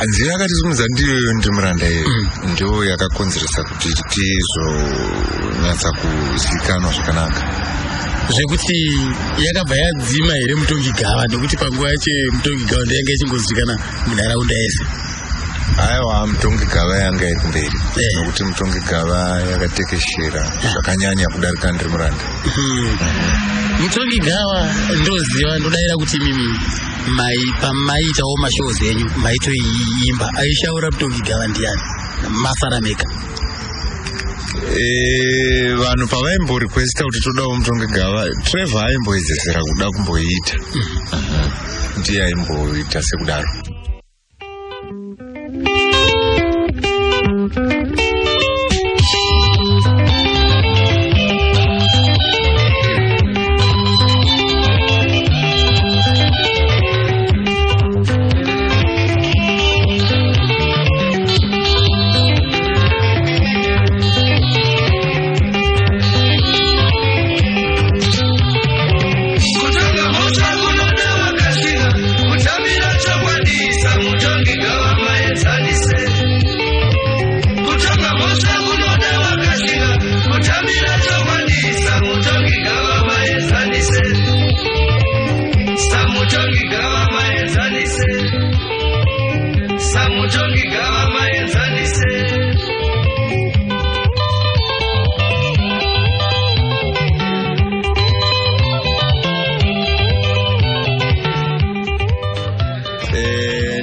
Nziyo yakatisumudza ndiyo ndimuranda ndiyo yakakonzeresa kuti tizonyatsa kuzikanwa zvakanaka. Zvekuti yakabva yadzima here Mutongi Gava nekuti panguva yacho Mutongi Gava ndayanga ichingozikana munharaunda yese? Aiwa, Mutongi Gava yanga iri kumberi nokuti Mutongi Gava yakatekeshera zvakanyanya kudarika ndiri muranda. Mutongi Gava ndoziva, ndodayira kuti mimi pamaitawo mashows enyu maitoimba aishaura Mutongi Gava ndiani? Masarameka. Vanhu pavaimborequesta kuti todawo Mutongi Gava, Trevor aimboedzesera kuda kumboiita. Ndiye aimboita sekudaro.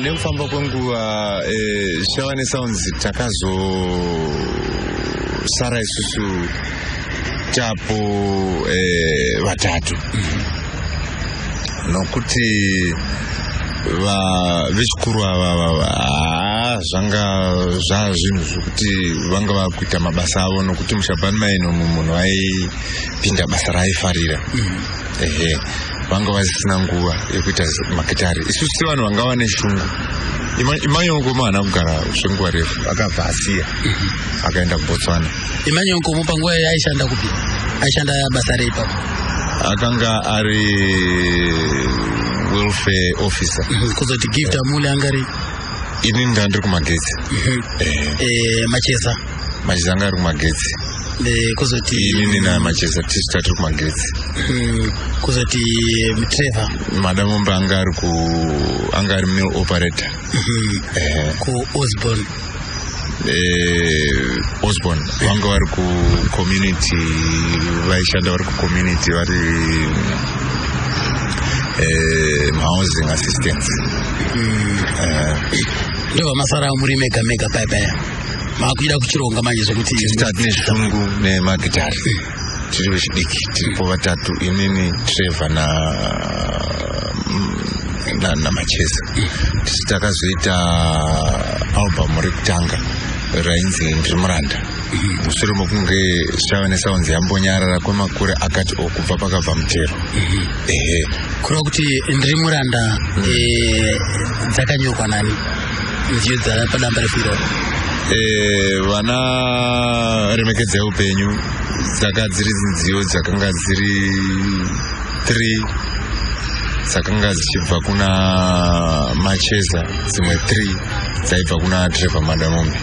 Nekufamba kwenguva Shavane Sounds takazosara isusu tapo vatatu nokuti vechikuru ava zvanga zvinhu zvokuti vanga vakuita mabasa avo nokuti muShabani Maine munhu aipinda basa raaifarira. Vanga vasina nguva yekuita makitari. Isusu vanhu vanga vane shungu. Imanyongo maana kugara svenguva refu akabva asiya akaenda kuBotswana. Imanyongo mupanguva aishanda kupi? Aishanda basa rei ipapo? Akanga ari welfare officer. Kuzoti Gift Amule angari? Ini ndandiri kumagetsi. Macheza anga ari kumagetsi. kuzoti inini namacheza tisitatu kumagetsi kuzoti Trevor Madamombe angari mill operator ku Osborne vanga vari kucommunity vaishanda vari kucommunity vari housing assistance ndo vamasara muri mega paya makuida kuchironga manje zvokuti tisitatu nezvitungu nemagitari tiri vechidiki tiripo vatatu inini Trevor namacheza tisi takazoita album rekutanga rainzi Ndiri Muranda mushure mokunge Shavane Sounds yambonyarara kwemakore akati okubva pakabva mutero kureva kuti Ndiri Muranda dzakanyorwa nani nziyo padamba refuiro vana Remekedzai Upenyu dzaka dziri nziyo dzakanga dziri 3 dzakanga dzichibva kuna Macheza dzimwe 3 dzaibva kuna Trevor Madamombe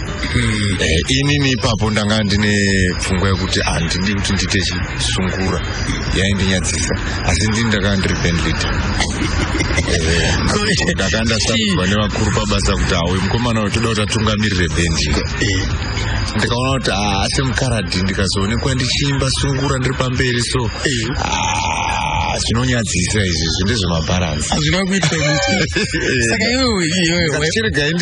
inini ipapo ndanga ndine pfungwa yekuti handidi kuti ndiite chisungura yaindinyadzisa asi ndini ndakanga ndiri band leader ndakanda sarudzwa nevakuru pabasa kuti hawe mukomana toda kuti atungamirire bendi ndikaona kuti semukaradhi ndikazoonekwa ndichiimba sungura ndiri pamberi so zvinonyadzisa izvi ndezvemabharansi hazvina kuitwa saka iwewe chiregai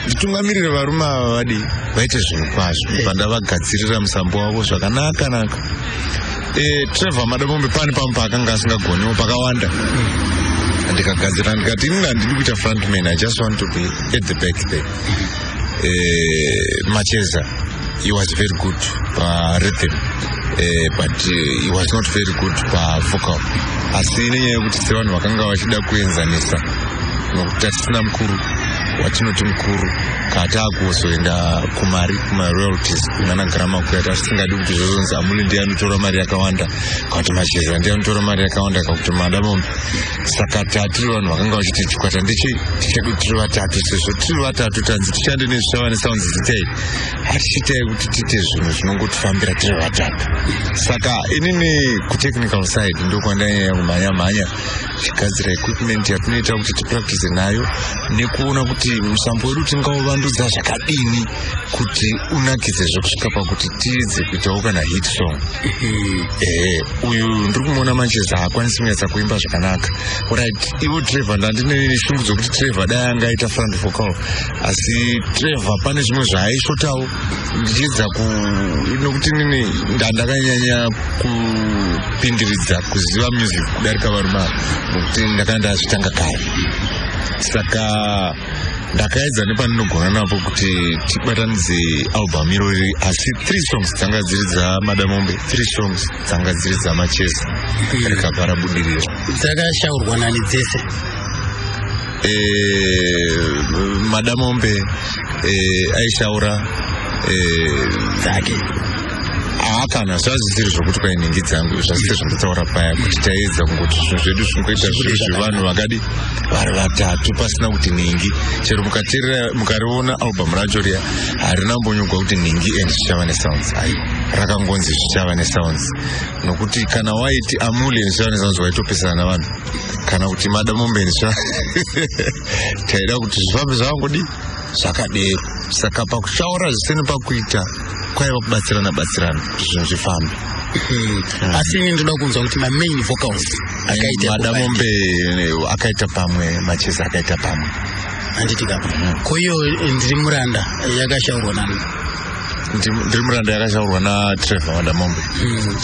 nditungamirire varume ava vadi vaite zvinhu kwazvo pandavagadzirira musambo wavo zvakanaka Trevor Madamombe pane pamwe paakanga asingagoniwo pakawanda ndikagadzira ndikati inini handidi kuita frontman, I just want to be at the back there. Macheza, he was very good rhythm, but he was not very good vocal. Asi nenyaya yekuti sevanhu vakanga vachida kuenzanisa nokuti tisina mukuru watinoti mukuru kati akuzoenda kumaroyalties kunana Garama Kuyata asingadi kuti zvozonzi Amuli ndiye anotora mari yakawanda kuti Macheza ndiye anotora mari yakawanda kuti Madamombe. Saka tiri vanhu vakanga vachiti chikwata tichedu tiri vatatu, sezvo tiri vatatu tanzi tishande nezvishavane Sounds zitai hatichitai kuti tiite zvinhu zvinongotifambira tiri vatatu. Saka inini kutechnical side ndokwandanyanya kumhanya chigadzira equipment yatinoita kuti tipractice nayo nekuona kuti musambo wedu tingauvandudza zvakadini kuti unakidze zvekusvika pakuti tiedze kuitawo kana hit song. Uyu ndiri kumuona Macheza haakwanisi kunyatsa kuimba zvakanaka. Right, ivo Trevor ndandine shungu dzokuti Trevor dai angaita front vocal, asi Trevor pane zvimwe zvaaishotawo ndichiedza nokuti nini ndandakanyanya kupindiridza kuziva music kudarika varume ava nokuti ndakanga ndazvitanga kare. Saka ndakaedza nepanogona napo kuti tibatanidze album irori, asi 3 songs dzanga dziri dzaMadamombe, 3 songs dzanga dziri dzaMacheza rikabva rabudirira. Dzakashaurwa nani dzese? Madamombe aishaura dzake kana zvazvisiri zvokuti kwainhingi dzangu zvasiri zvandataura paya kuti taedza kungoti zvinhu zvedu zvingoita zviro zvevanhu vakadi vari vatatu pasina kuti nhingi. Chero mukariona album racho riya harina mbonyogwa kuti nhingi and Zvishavane Sounds, rakangonzi Zvishavane Sounds, nokuti kana waiti Amuli and Zvishavane Sounds waitopesana navanhu, kana kuti Madamombe taida kuti zvifambe zvavangodi zvakadero. Saka pakushaura zvisene pakuita kwaiva kubatsirana kuti zvinhu zvifambe. Asi ini ndoda kunzwa kuti main vocals akaita Madamombe akaita pamwe, Macheza akaita pamwe. Anditika ko iyo Ndiri Muranda yakashaurwa nani? Ndiri Muranda yakashaurwa na Trevor Madamombe.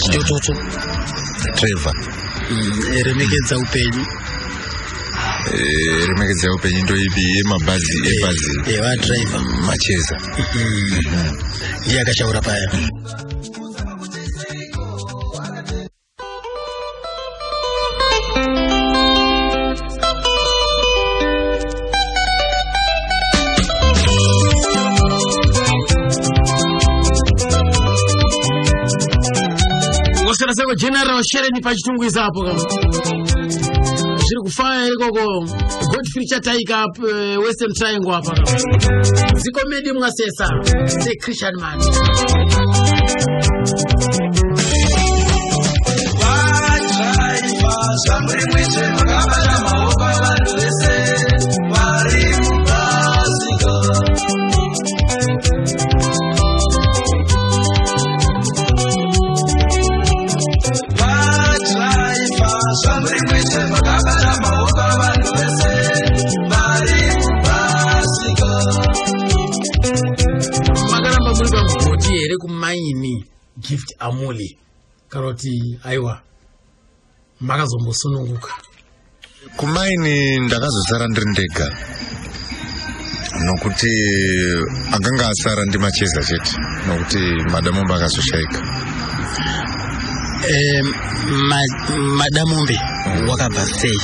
Chitototo Trevor. Remekedzai Upenyu. Remekedzai Upenyu ndoipi yemabhazi ebhazi driver Macheza. Ndiye akashaura paya. Ngosera seko general shereni pachitungwiza hapo kama zviri kufaya ikoko Godfrey Chataika Western Triangle hapa kama zikomedi mwasesa se Christian man. Kumaini gift amuli karoti aiwa makazombosununguka kumaini ndakazosara ndiri ndega nokuti akanga asara ndi macheza chete nokuti madamombe akazoshaika. Madamombe wakabva sei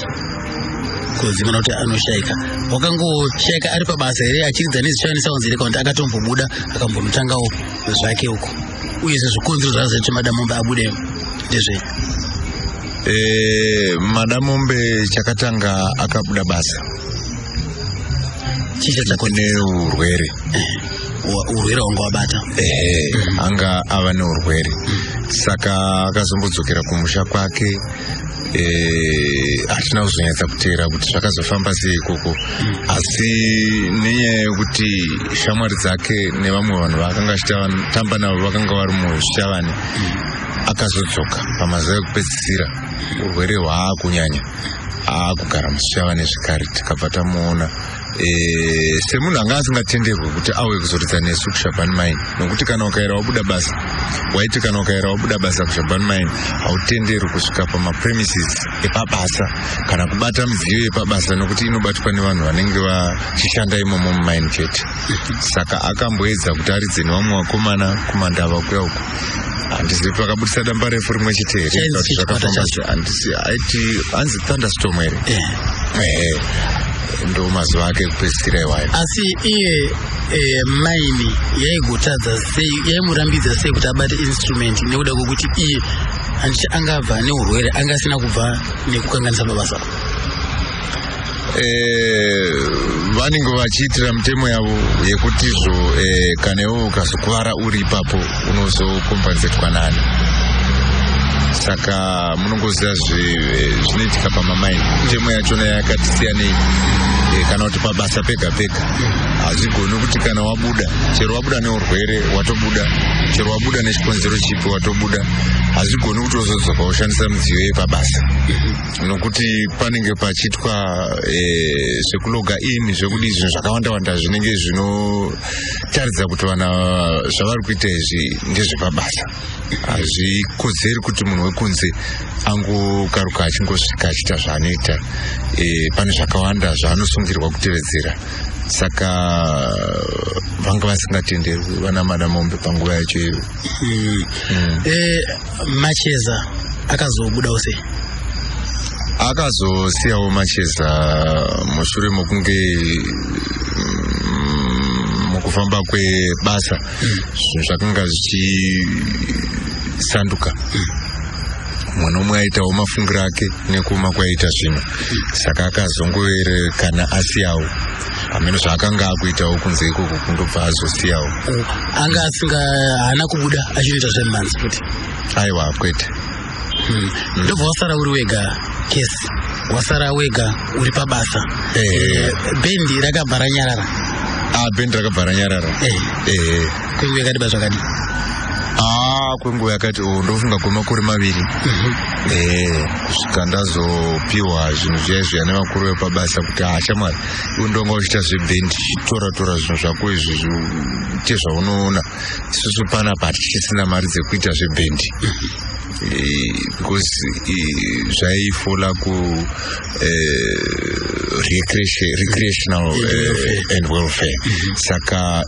kuzimana kuti anoshaika? Wakangoshaika ari pabasa here achiridza nezvishavanisa kunzirika kuti akatombobuda akambonotangawo zvake uko, uyezve zvikonzero zvazvo kuti madamombe abude ndezvei? Madamombe chakatanga akabuda basa chicha chako neurwere urwere wanga wabata anga ava neurwere saka akazombodzokera kumusha kwake hatina kuzonyatsa kuteera kuti zvakazofamba sei ikoko, asi nenyaya yekuti shamwari dzake nevamwe vanhu vaakanga achitamba navo vakanga vari muzvichavani akazodzoka pamazuva ekupedzisira urwere hwaakunyanya aakugara musichavani zvikare tikabva tamuona semunhu anga asingatenderwi kuti auye kuzoridza nesu kushabhani mine, nokuti kana ukaera wabuda basa waiti kana ukaera wabuda basa kushabhani mine hautenderwi kusvika pamapremises epabasa kana kubata midziyo yepabasa, nokuti inobatwa nevanhu vanenge vachishanda imomo mumine chete. Saka akamboedza kuti aridze nevamwe vakomana kumandava kuya uko, handisi pakabudisa damba refu rimwe chete here zvakafamba handisi aiti hanzi thunderstorm here ndo mazuva ake ekupedzisira iwayo. Asi iye maini yaigotadza sei, yaimurambidza sei kuti abate instrument nekuda kwokuti iye handiti angabva neurwere anga asina kubva nekukanganisa mabasa? Vanenge vachiitira mitemo yavo yekutizvo kana iwo ukazokuvara uri ipapo unozokombanzetwa nani. Saka munongoziva zvinoitika pamamaini. Mitemo yachona yakati siyanei, kana kuti pabasa pega pega hazvigoni kuti kana wabuda, chero wabuda neurwere watobuda, chero wabuda nechikonzero chipi watobuda, hazvigoni kuti uzodzoka ushandisa midziyo yepabasa, nokuti panenge pachiitwa zvekuloga in zvekudii zvinhu zvakawanda zvinenge zvinotaridza kuti vana zvavari kuita izvi ndezvepabasa. Hazvikodzeri kuti munhu wekunze angokaruka achingosvika achiita zvaanoita. Pane zvakawanda zvaanosungirwa kutevedzera, saka vanga vasingatenderwi vana madamombe panguva yacho iyo. Macheza akazobudawo sei? Akazosiyawo macheza mushure mokunge mukufamba kwebasa zvinhu zvakanga zvichisanduka. Mumwe nomwe aitawo mafungiro ake nekuma kwaita zvinhu, saka akazongoerekana asiyawo pamene zvaakanga akuitawo kunze ikoko kundobva azosiyawo. Anga haana kubuda achinoita zvemhanzi futi? Aiwa, kwete. Ndobva wasara uri wega kesi, wasara wega uri pabasa. Bendi rakabva ranyarara? Bendi rakabva ranyarara. Kwenguva yakadiba zvakadi? Kwenguva yakati ndofunga kwemakore 2 kusvika ndazopiwa zvinhu zviya zviya nevakuru vepabasa kuti shamwari iwe ndonga uchiita zvebhendi, tora zvinhu zvako izvi ite zvaunoona, isusu panapa hatichisina mari dzekuita zvebhendi. Because zvaifola ku recreational and welfare. Saka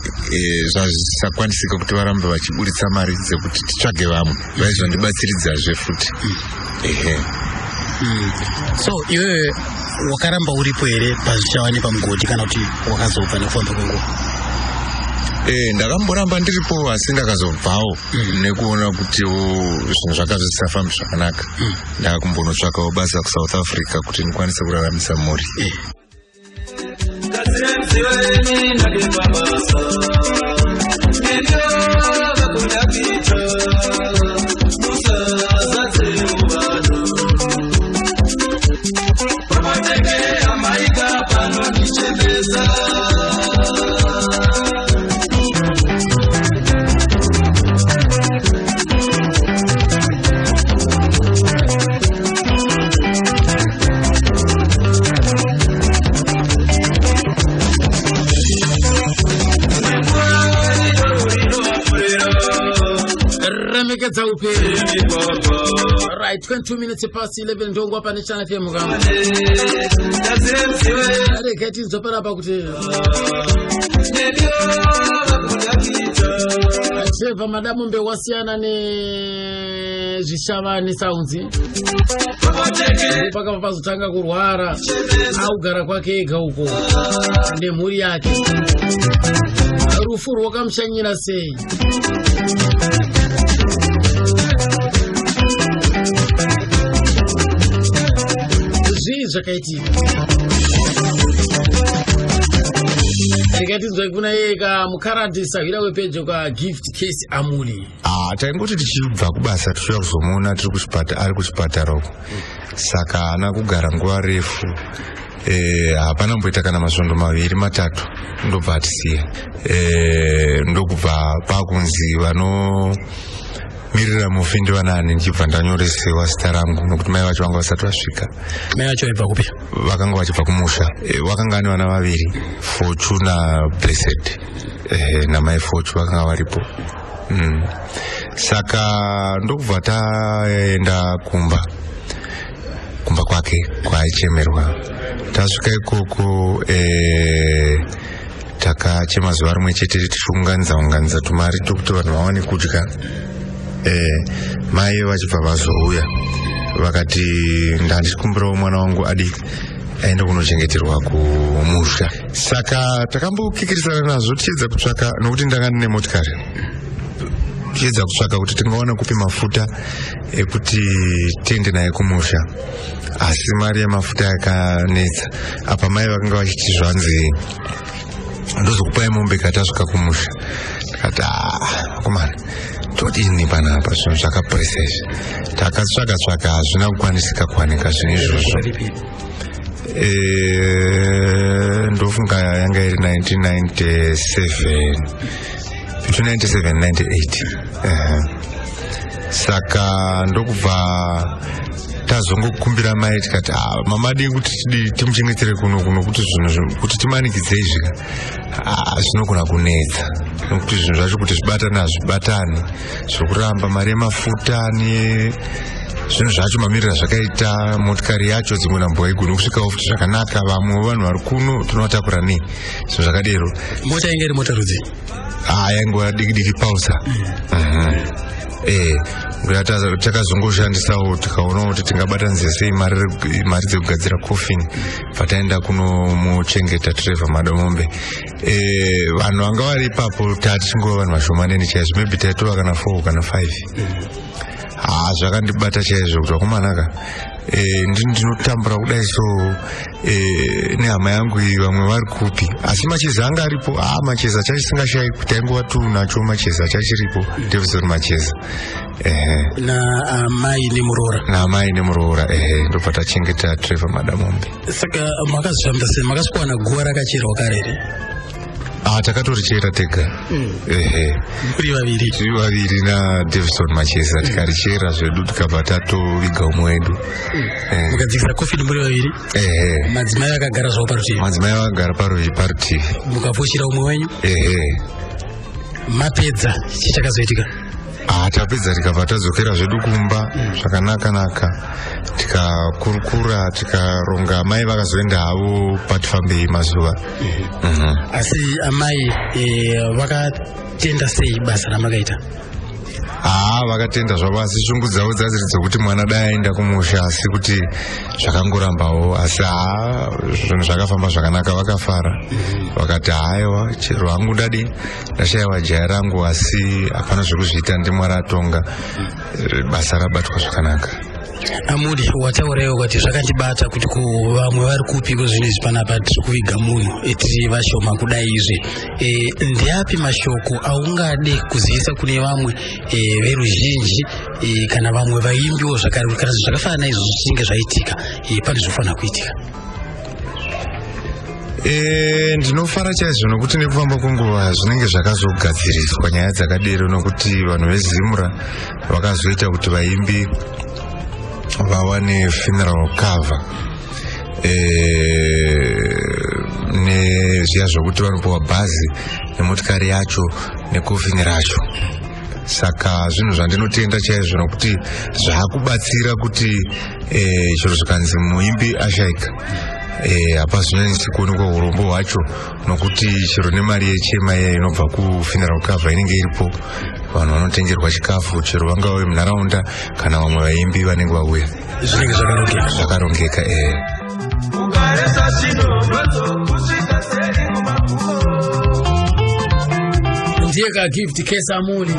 zvazvisakwanisika kuti varambe vachiburitsa mari dzekuti titsvage vamwe vaizondibatsiridzazve futi. So iwewe wakaramba uripo here pazvichawani pamugodi kana kuti wakazobva nekufamba kwenguva? Ndakamboramba ndiripo asi ndakazobvawo nekuona kuti zvinhu zvakanga zvisafambi zvakanaka. Ndakakumbonotsvakawo basa kuSouth Africa kuti ndikwanise kuraramisa mhuri. Ndakapamba mapedza uperi. Right, 22 minutes past 11 ndongwa pane Channel FM kama. Reketi nzopera pa kuti. Trevor Madamu Mbe wasiyana ne Zvishavani Sounds. Paka papazotanga kurwara augara kwake ega uko nemhuri yake. Rufu rwakamushanyira sei? Zvii zvakaitika? Ndikati kuna yeka mukarandisa hira wepejo ka gift case Amuli. Taingoti tichibva kubasa tichiuya kuzomuona tiri kuchipatara ari kuchipatara uko. Saka ana kugara nguva refu. Hapana mboita kana masondo maviri matatu ndobva atisiya. Ndokubva pakunzi mirira mufindi vanani ndichibva ndanyoresewa zita rangu nokuti mai vacho vanga vasati vasvika. Mai vacho vaibva kupi? Vakanga vachibva kumusha. Vakanga ane vana vaviri, Fortune na Blessed. Namai Fortune vakanga varipo. Saka ndokubva taenda kumba kwake kwaichemerwa. Tasvika ikoko takachema zuva rimwe chete tichiunganidza tumari tokuti vanhu vawane kudya. Mai vachibva vazouya vakati ndandichikumbirawo mwana wangu aende kunochengeterwa kumusha. Saka takambokikirisana nazvo tichiedza kutsvaka, nokuti ndanga ndine motikari, tichiedza kutsvaka kuti tingawana kupi mafuta ekuti tiende naye kumusha, asi mari yemafuta yakanetsa. Apa mai vakanga vachiti zvanzi ndozokupai mombe katasvika kumusha. Tikati komana todini panapa, zvinhu zvakapresa izvi. Takatsvaka hazvina kukwanisika kwanika zvinhu izvozvo. Ndofunga yanga iri 1997 between 97 and 98. Saka ndokubva tazongokumbira mai tikati mamadi kuti timuchengetere kuno kuti zvinhu kuti timanikidze izvi zvinogona kunetsa, nokuti zvinhu zvacho kuti zvibatane hazvibatani, zvokuramba mari yemafuta zvinhu zvacho mamirira zvakaita motikari yacho dzimwe nambo haigoni kusvikawo futi zvakanaka. Vamwe vanhu vari kuno tinovatakura nei zvinhu zvakadero. Mota inge iri mota rudzi? Yaingoa diki pausa. Takazongoshandisawo tikaona kuti tingabatanidza sei mari dzekugadzira coffin pataenda kunomuchengeta Trevor Madamu Mbe. Vanhu vanga vari ipapo tichingova vanhu vashomanene chaizvo, maybe taitova kana 4 kana 5. Zvakandibata chaizvo kuti wakomanaka ndinotambura kudai so nehama yangu iyi vamwe vari kupi, asi macheza anga aripo. Macheza chachisingashayi kuti taingova tunacho, macheza chachiripo, Davidson macheza. Na mai nemuroora ndobva tachengeta Trevor Madamu Mbe. Saka makazvifambisa sei? Makasikuwana guva rakacherwa kare here? Takatorichera tega. Muri vaviri na Davidson macheza tikarichera zvedu tikabva tatoviga umwe wedu. Mukadzikisa coffin muri vaviri? Madzimai akagara zvavo parutivi? Madzimai akagara parutivi. Mukafushira umwe wenyu? Mapedza chichakazoitika? Tapedza tikabva tadzokera zvedu kumba zvakanaka, tikakurukura tikaronga. Mai vakazoenda havo patifambei mazuva. Asi amai vakatenda sei basa ramakaita? Vakatenda zvavo, asi shungu dzavo dzaziri dzokuti mwana dai aenda kumusha, asi kuti zvakangorambawo. Asi zvinhu zvakafamba zvakanaka, vakafara. Vakati haiwa, chero hangu ndashayiwa jaya rangu, asi hapana zvekuzviita, ndiMwari atonga, basa rabatwa zvakanaka. Amuli, wataurewo kuti zvakandibata kuti vamwe vari kupi kuzvinhu izvi panapa tiri kuviga munhu tiri vashoma kudai izvi. Ndeapi mashoko aungade kuzivisa kune vamwe veruzhinji kana vamwe vaimbiwo zvakare kana zvakafanana izvo zvichinge zvaitika pane zvofanira kuitika? Ndinofara chaizvo nokuti nekufamba kwenguva zvinenge zvakazogadziriswa nyaya dzakadero, nokuti vanhu vezimura vakazoita kuti vaimbi vawane funeral cover nezviya zvokuti vanopiwa bhazi nemotikari yacho nekofini racho. saka zvinhu zvandinotenda chaizvo nokuti zvakubatsira kuti chiro zvikanzi muimbi ashaika hapazvinyanisi kuonekwa urombo hwacho nokuti chiro nemari yechema iya inobva kufuneral cover inenge iripo, vanhu vanotengerwa chikafu chero vangauye munharaunda kana vamwe vaimbi vanenge vauya zvinenge zvakarongeka. ndiye kagift kesamuli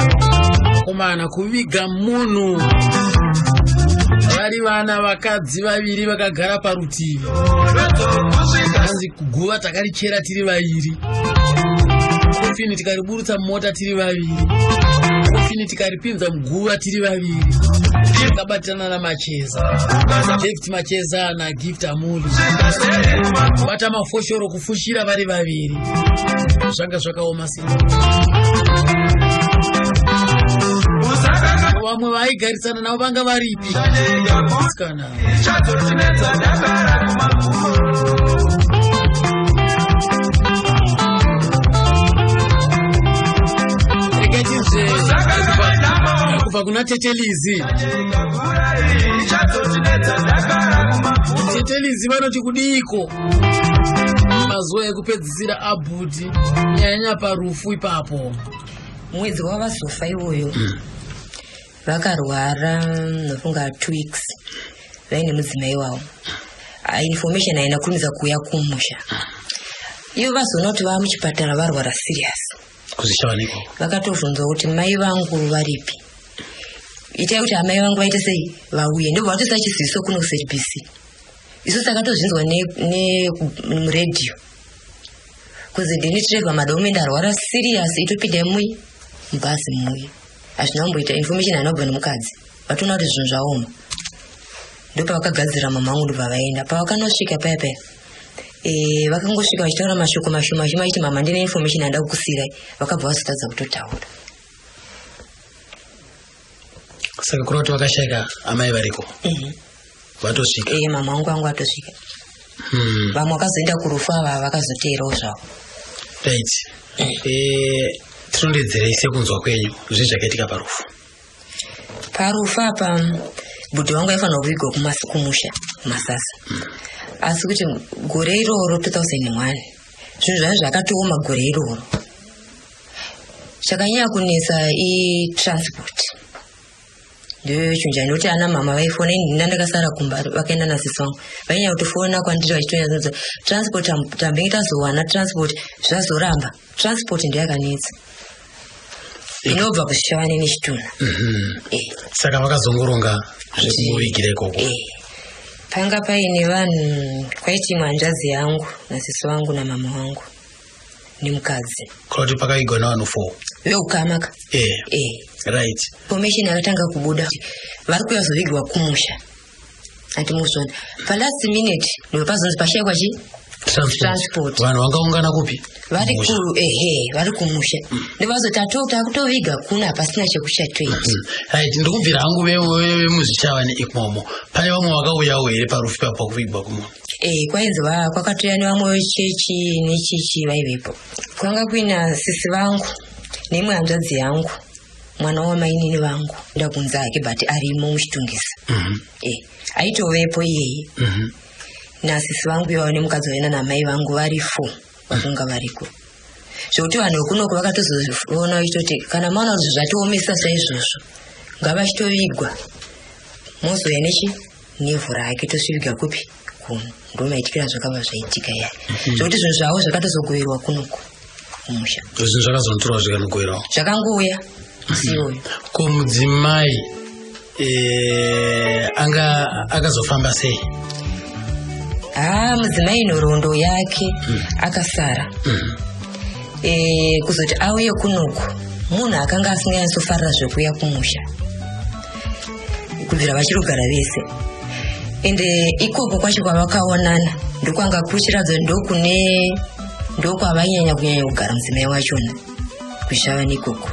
komana kuviga munhu vari vana vakadzi vaviri vakagara parutivi, hanzi kuguva takarichera tiri vaviri, kofini tikariburutsa mumota tiri vaviri, kofini tikaripinza muguva tiri vaviri, takabatana namacheza Gift Macheza naGift Amuli bata mafoshoro kufushira vari vaviri, zvanga zvakaoma sei. Vamwe vaigarisana navo vanga varipi kana kubva kuna Tetelizi. Tetelizi vanoti kudiko mazuva ekupedzisira abhuti nyanya parufu ipapo. Mwedzi wavazofa iwoyo vakarwara nofunga 2 weeks vaine mudzimai wavo. Information haina kurumidza kuuya kumusha. Iyo vazonoti vava muchipatara varwara serious. Kuzishawaniko Vakatovhunzwa kuti mai vangu varipi. Itai kuti amai vangu vaite sei vauye. Ndobva vatoisa chiziviso kuno kuSBC. Isu takatozvinzwa nemuredhiyo. Kuzi ndini Trevor madome ndarwara serious itopinda mui mubhazi mui. Hazvina kumboita information anobva nemukadzi. Vatoona kuti zvinhu zvaoma. Ndopa vakagadzira mama vangu ndobva vaenda. Pavakanosvika paya paya vakangosvika vachitaura mashoko mashoma achiti mama ndine information yandada kukusirai. Vakabva vazotadza kutotaura. Saka kuri kuti vakashayika amai variko vatosvika. Mama vangu atosvika. Vamwe vakazoenda kurufu ava vakazoteerawo zvavo. Right. Tinondedzerei sekunzwa kwenyu zvii zvakaitika parufu. Parufu apa bhudhi wangu aifanira kuvigwa kumusha Masasa. Asi kuti gore iroro 2001 zvinhu zvanga zvakatooma gore iroro. Chakanyanya kunetsa transport. Ndio chunja noti ana mama vaifona ndina ndakasara kumba vakaenda nasisi wangu. Vainya kutofona kwandiri vachitonya transport tambenge tazowana transport zvazoramba. Transport ndiyo yakanetsa. Inobva kuShawani neChituna. Saka vakazongoronga zvekuvigire ikoko. Panga paine vanhu kwaiti mwanjazi yangu nasisi wangu na mama wangu nemukadzi. Kuti pakavigwa navanhu 4 veukamaka. Right. Information yakatanga kubuda vari kuyazovigirwa kumusha. Ati muzvona palast minute ndopazonzi pashayikwa transport. Vanhu vangaungana kupi? Vari vari kumusha. Ndovazoti kutoviga kuna pasina chekushatoita. Right, ndikubvira hangu vemuzviChavani imomo. Pane vamwe vakauyawo here parufu papo kuvigwa kumunhu? Kwainzi kwakatoya nevamwe vechechi nechichi vaivepo. Kwanga kuina sisi vangu neimwe hanzvadzi yangu mwana wamainini vangu ndakunza ake but arimo muchitungisa. Aitovepo iyeye. Nasisi vangu iwavo nemukadzi waina namai vangu vari 4 vakunga variko. Zvokuti vanhu vekunoku vakatozoona vachitoti kana maona kuti zvatiomesa saizvozvo ngavachitovigwa mozoya nevhu rake tosviviga kupi kuno. Ndomaitikira zvakabva zvaitika yaya. Zvokuti zvinhu zvavo zvakatozogoverwa kunoku kumusha. Zvinhu zvakazontorwa zvikanogoverwawo zvakangouya siyoyo. Kumudzimai anga akazofamba sei? Mudzimai nhoroondo yake akasara. Kuzoti auye kunoku munhu akanga asinganyatsofarira zvekuya kumusha kubvira vachirogara vese. Ende ikoko kwacho kwavakaonana ndokwanga kuchiradzo ndokwavainyanya kunyanya kugara mudzimai wachona kuShavani ikoko.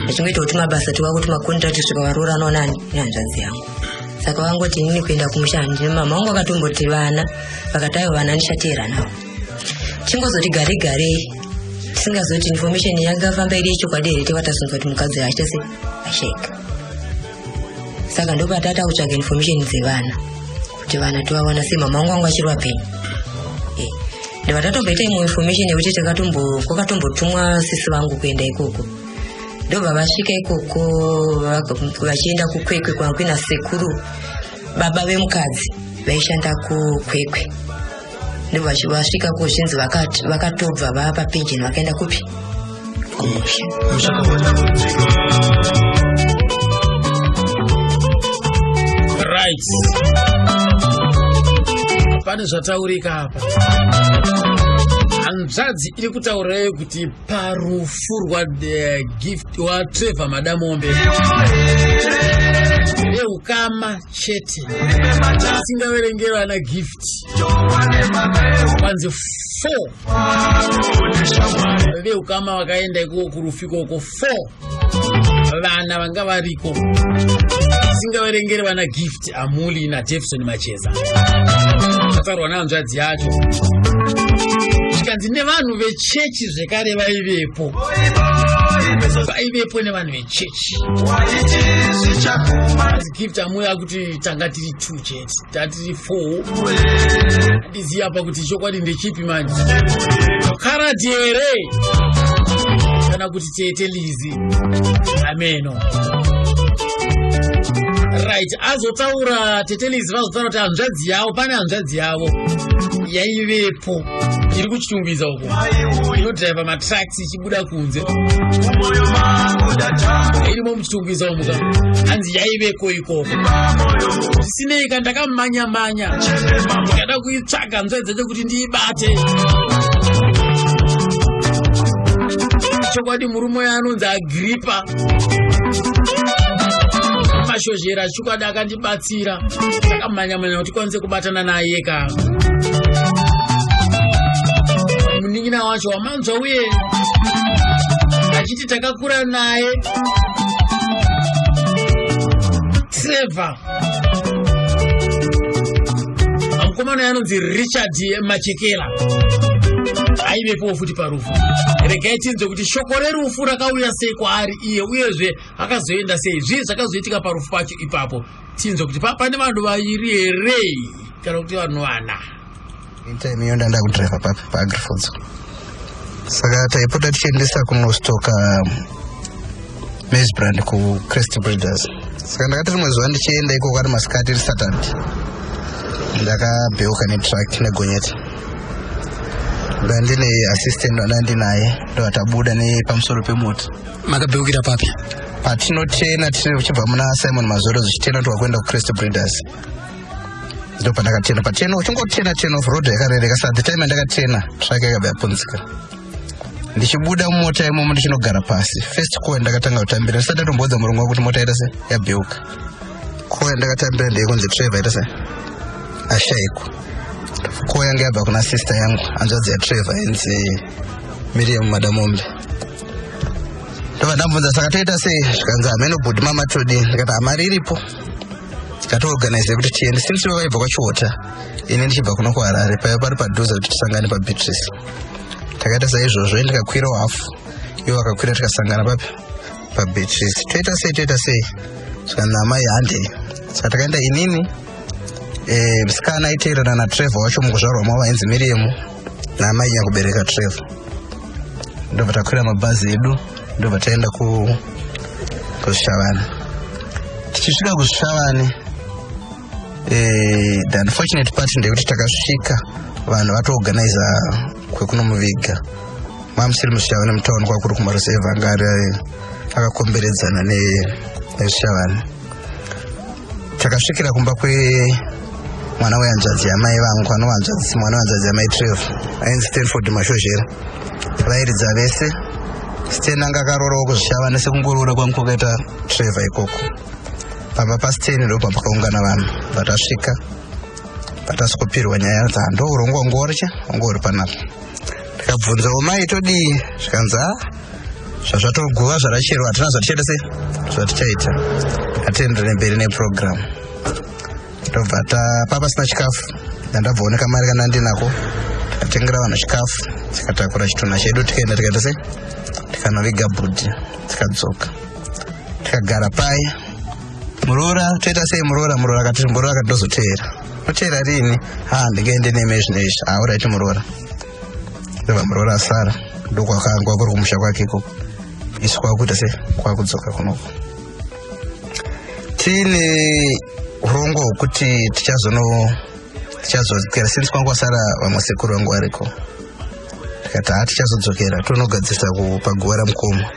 Achingoita kuti mabasa tiwako timakontrakt zvikavaroranawo nehanzvadzi yangu. Saka vangoti inini kuenda kumusha ndine mama wangu akatomboti vana vakati aivo vana ndichateera navo. Chingozoti garei tisingazoti information yakafamba iri chokwadi here tevatasunzwa kuti mukadzi achitese asheka. Saka ndopatata kutsvaga information dzevana kuti vana tovawana sei. Mama wangu achiri wapenyu ndibva tatomboita imwe information yekuti kwakatombotumwa sisi vangu kuenda ikoko. Ndobva vasvika ikoko vachienda kukwekwe kwakwina sekuru baba vemukadzi vaishanda kukwekwe. Ndobva vasvika kuzvinzi vakatobva vapa pension vakaenda kupi kumusha. Right. Pane zvataurika apa. Hanzvadzi iri kutaurayo kuti parufu gift waTrevor Madamombe veukama chete asingaverengeri vana gift kwanzi 4 veukama vakaenda ikoko kurufu ikoko 4 vana vanga variko asingaverengeri vana gift Amuli naDavison Macheza. Zvatarwa nahanzvadzi yacho zvikanzi nevanhu vechechi zvekare vaivepo nevanhu vechechi. Gift Amuya kuti tanga tiri 2 chete tatiri 4 handiziva pa kuti chokwadi ndechipi manje karati here kana kuti tete lizi ameno. Right, azotaura tetelizi vazotaura kuti hanzvadzi yavo pane hanzvadzi yavo yaivepo iri kuchitungwiza uko inodhiraivha matracks ichibuda kunze irimo muchitungwiza umuka hanzi yaiveko ikoko. Zvisinei kana ndakamanya-manya ndikada kuitsvaga hanzvadzi dzacho kuti ndiibate. Chokwadi murume anonzi Agripa mashozhera chokwadi akandibatsira takamanya-manya kuti kwanise kubatana naye ka munin'ina wacho wamanzwa uye achiti takakura naye Trevor. Mukomana yanonzi Richard Machekela aivepo futi parufu. Regai tinzwe kuti shoko rerufu rakauya sei kwaari iye uyezve akazoenda sei. Zvii zvakazoitika parufu pacho ipapo. Tinzwe kuti pane vanhu vairi here kana kuti vanhu vana. Time iyo ndanda kudriva papa paAgriFoods. Saka taipota tichiendesa kunostoka maize brand kuCrest Breeders. Saka ndakati rimwe zuva ndichienda ikoko ari masikati Saturday. Ndakabheuka netruck negonyeti. Ndine assistant ndandinaye ndo tabuda nepamusoro pemota. Makabeukira papi? Patinotena tichibva muna Simon Mazoro zichitena twakwenda kuCrest Breeders. Ndo pandakatena patena uchingotena 10 off road yakarereka sati time ndakatena truck yakabva yapunzika. Ndichibuda mumota imomo ndichinogara pasi. First call ndakatanga kutambira ndisati tombodza murungu kuti mota yaita sei yabheuka. Call ndakatambira ndekunzi Trevor yaita sei ashaiko. Call yangu yabva kuna sister yangu anzodzi ya Trevor inzi Miriam Madamombe. Ndo ndamubvunza saka toita sei zvikanzi ameno budi mama todi ndikati amari iripo. Tikatorganize kuti tiende since vaibva kwachiota ini ndichibva kuno kuHarare paya pari padhuze kuti tisangane paBeatrice. Takaita saizvozvo ndikakwira hafu ivo vakakwira tikasangana papi paBeatrice. Toita sei zvikanzi amai handei. Saka takaenda inini musikana aiteerana naTrevor wacho mukuzvarwa mavo ainzi Miriam naamai nyakubereka Trevor. Ndobva takwira mabhazi edu ndobva taenda kuzvishavani. Tichisvika kuzvishavani the unfortunate part ndekuti takasvika vanhu vatoorganiza kwekunomuviga mamusiri muzvishavani mutauni kwakuri kumarusevha anga akakomberedzana nezvishavani. Takasvikira kumba mwana wehanzvadzi yamai vangu anova mwana wehanzvadzi yamai Trevor ainzi Stanford Mashozhera. Vairidza vese Stan anga akarorawo kuzvishavani sekungorora kwangu kwakaita Trevor ikoko. Pamba pa10 ndo pakaungana vanhu vatasvika vataswopirwa nyaya dzando urongo ngorcha ngori panapa. Ndikabvunza omai todi zvikanzi zvazvatogova zvaracherwa hatina zvatichaita sei zvatichaita atiendere mberi neprogram. Ndobva papa sina chikafu ndandabvaoneka mari kana ndinako tikatengera vanhu chikafu, tikatakura chitunha chedu tikaenda tikanoviga bhudhi, tikadzoka tikagara paya. Muroora toita sei muroora akati muroora akati ndozoteera. Toteera rini? Ndingaende neme zvinezvi. Alright muroora. Ndobva muroora asara ndokwakangwa kuri kumusha kwake ikoko. Isu kwakuita sei kwakudzoka kunoko. Tine urongo hwokuti tichazodzokera since kwangu asara vamwe sekuru vangu variko. Tikati tichazodzokera tonogadzisa paguva ramukoma.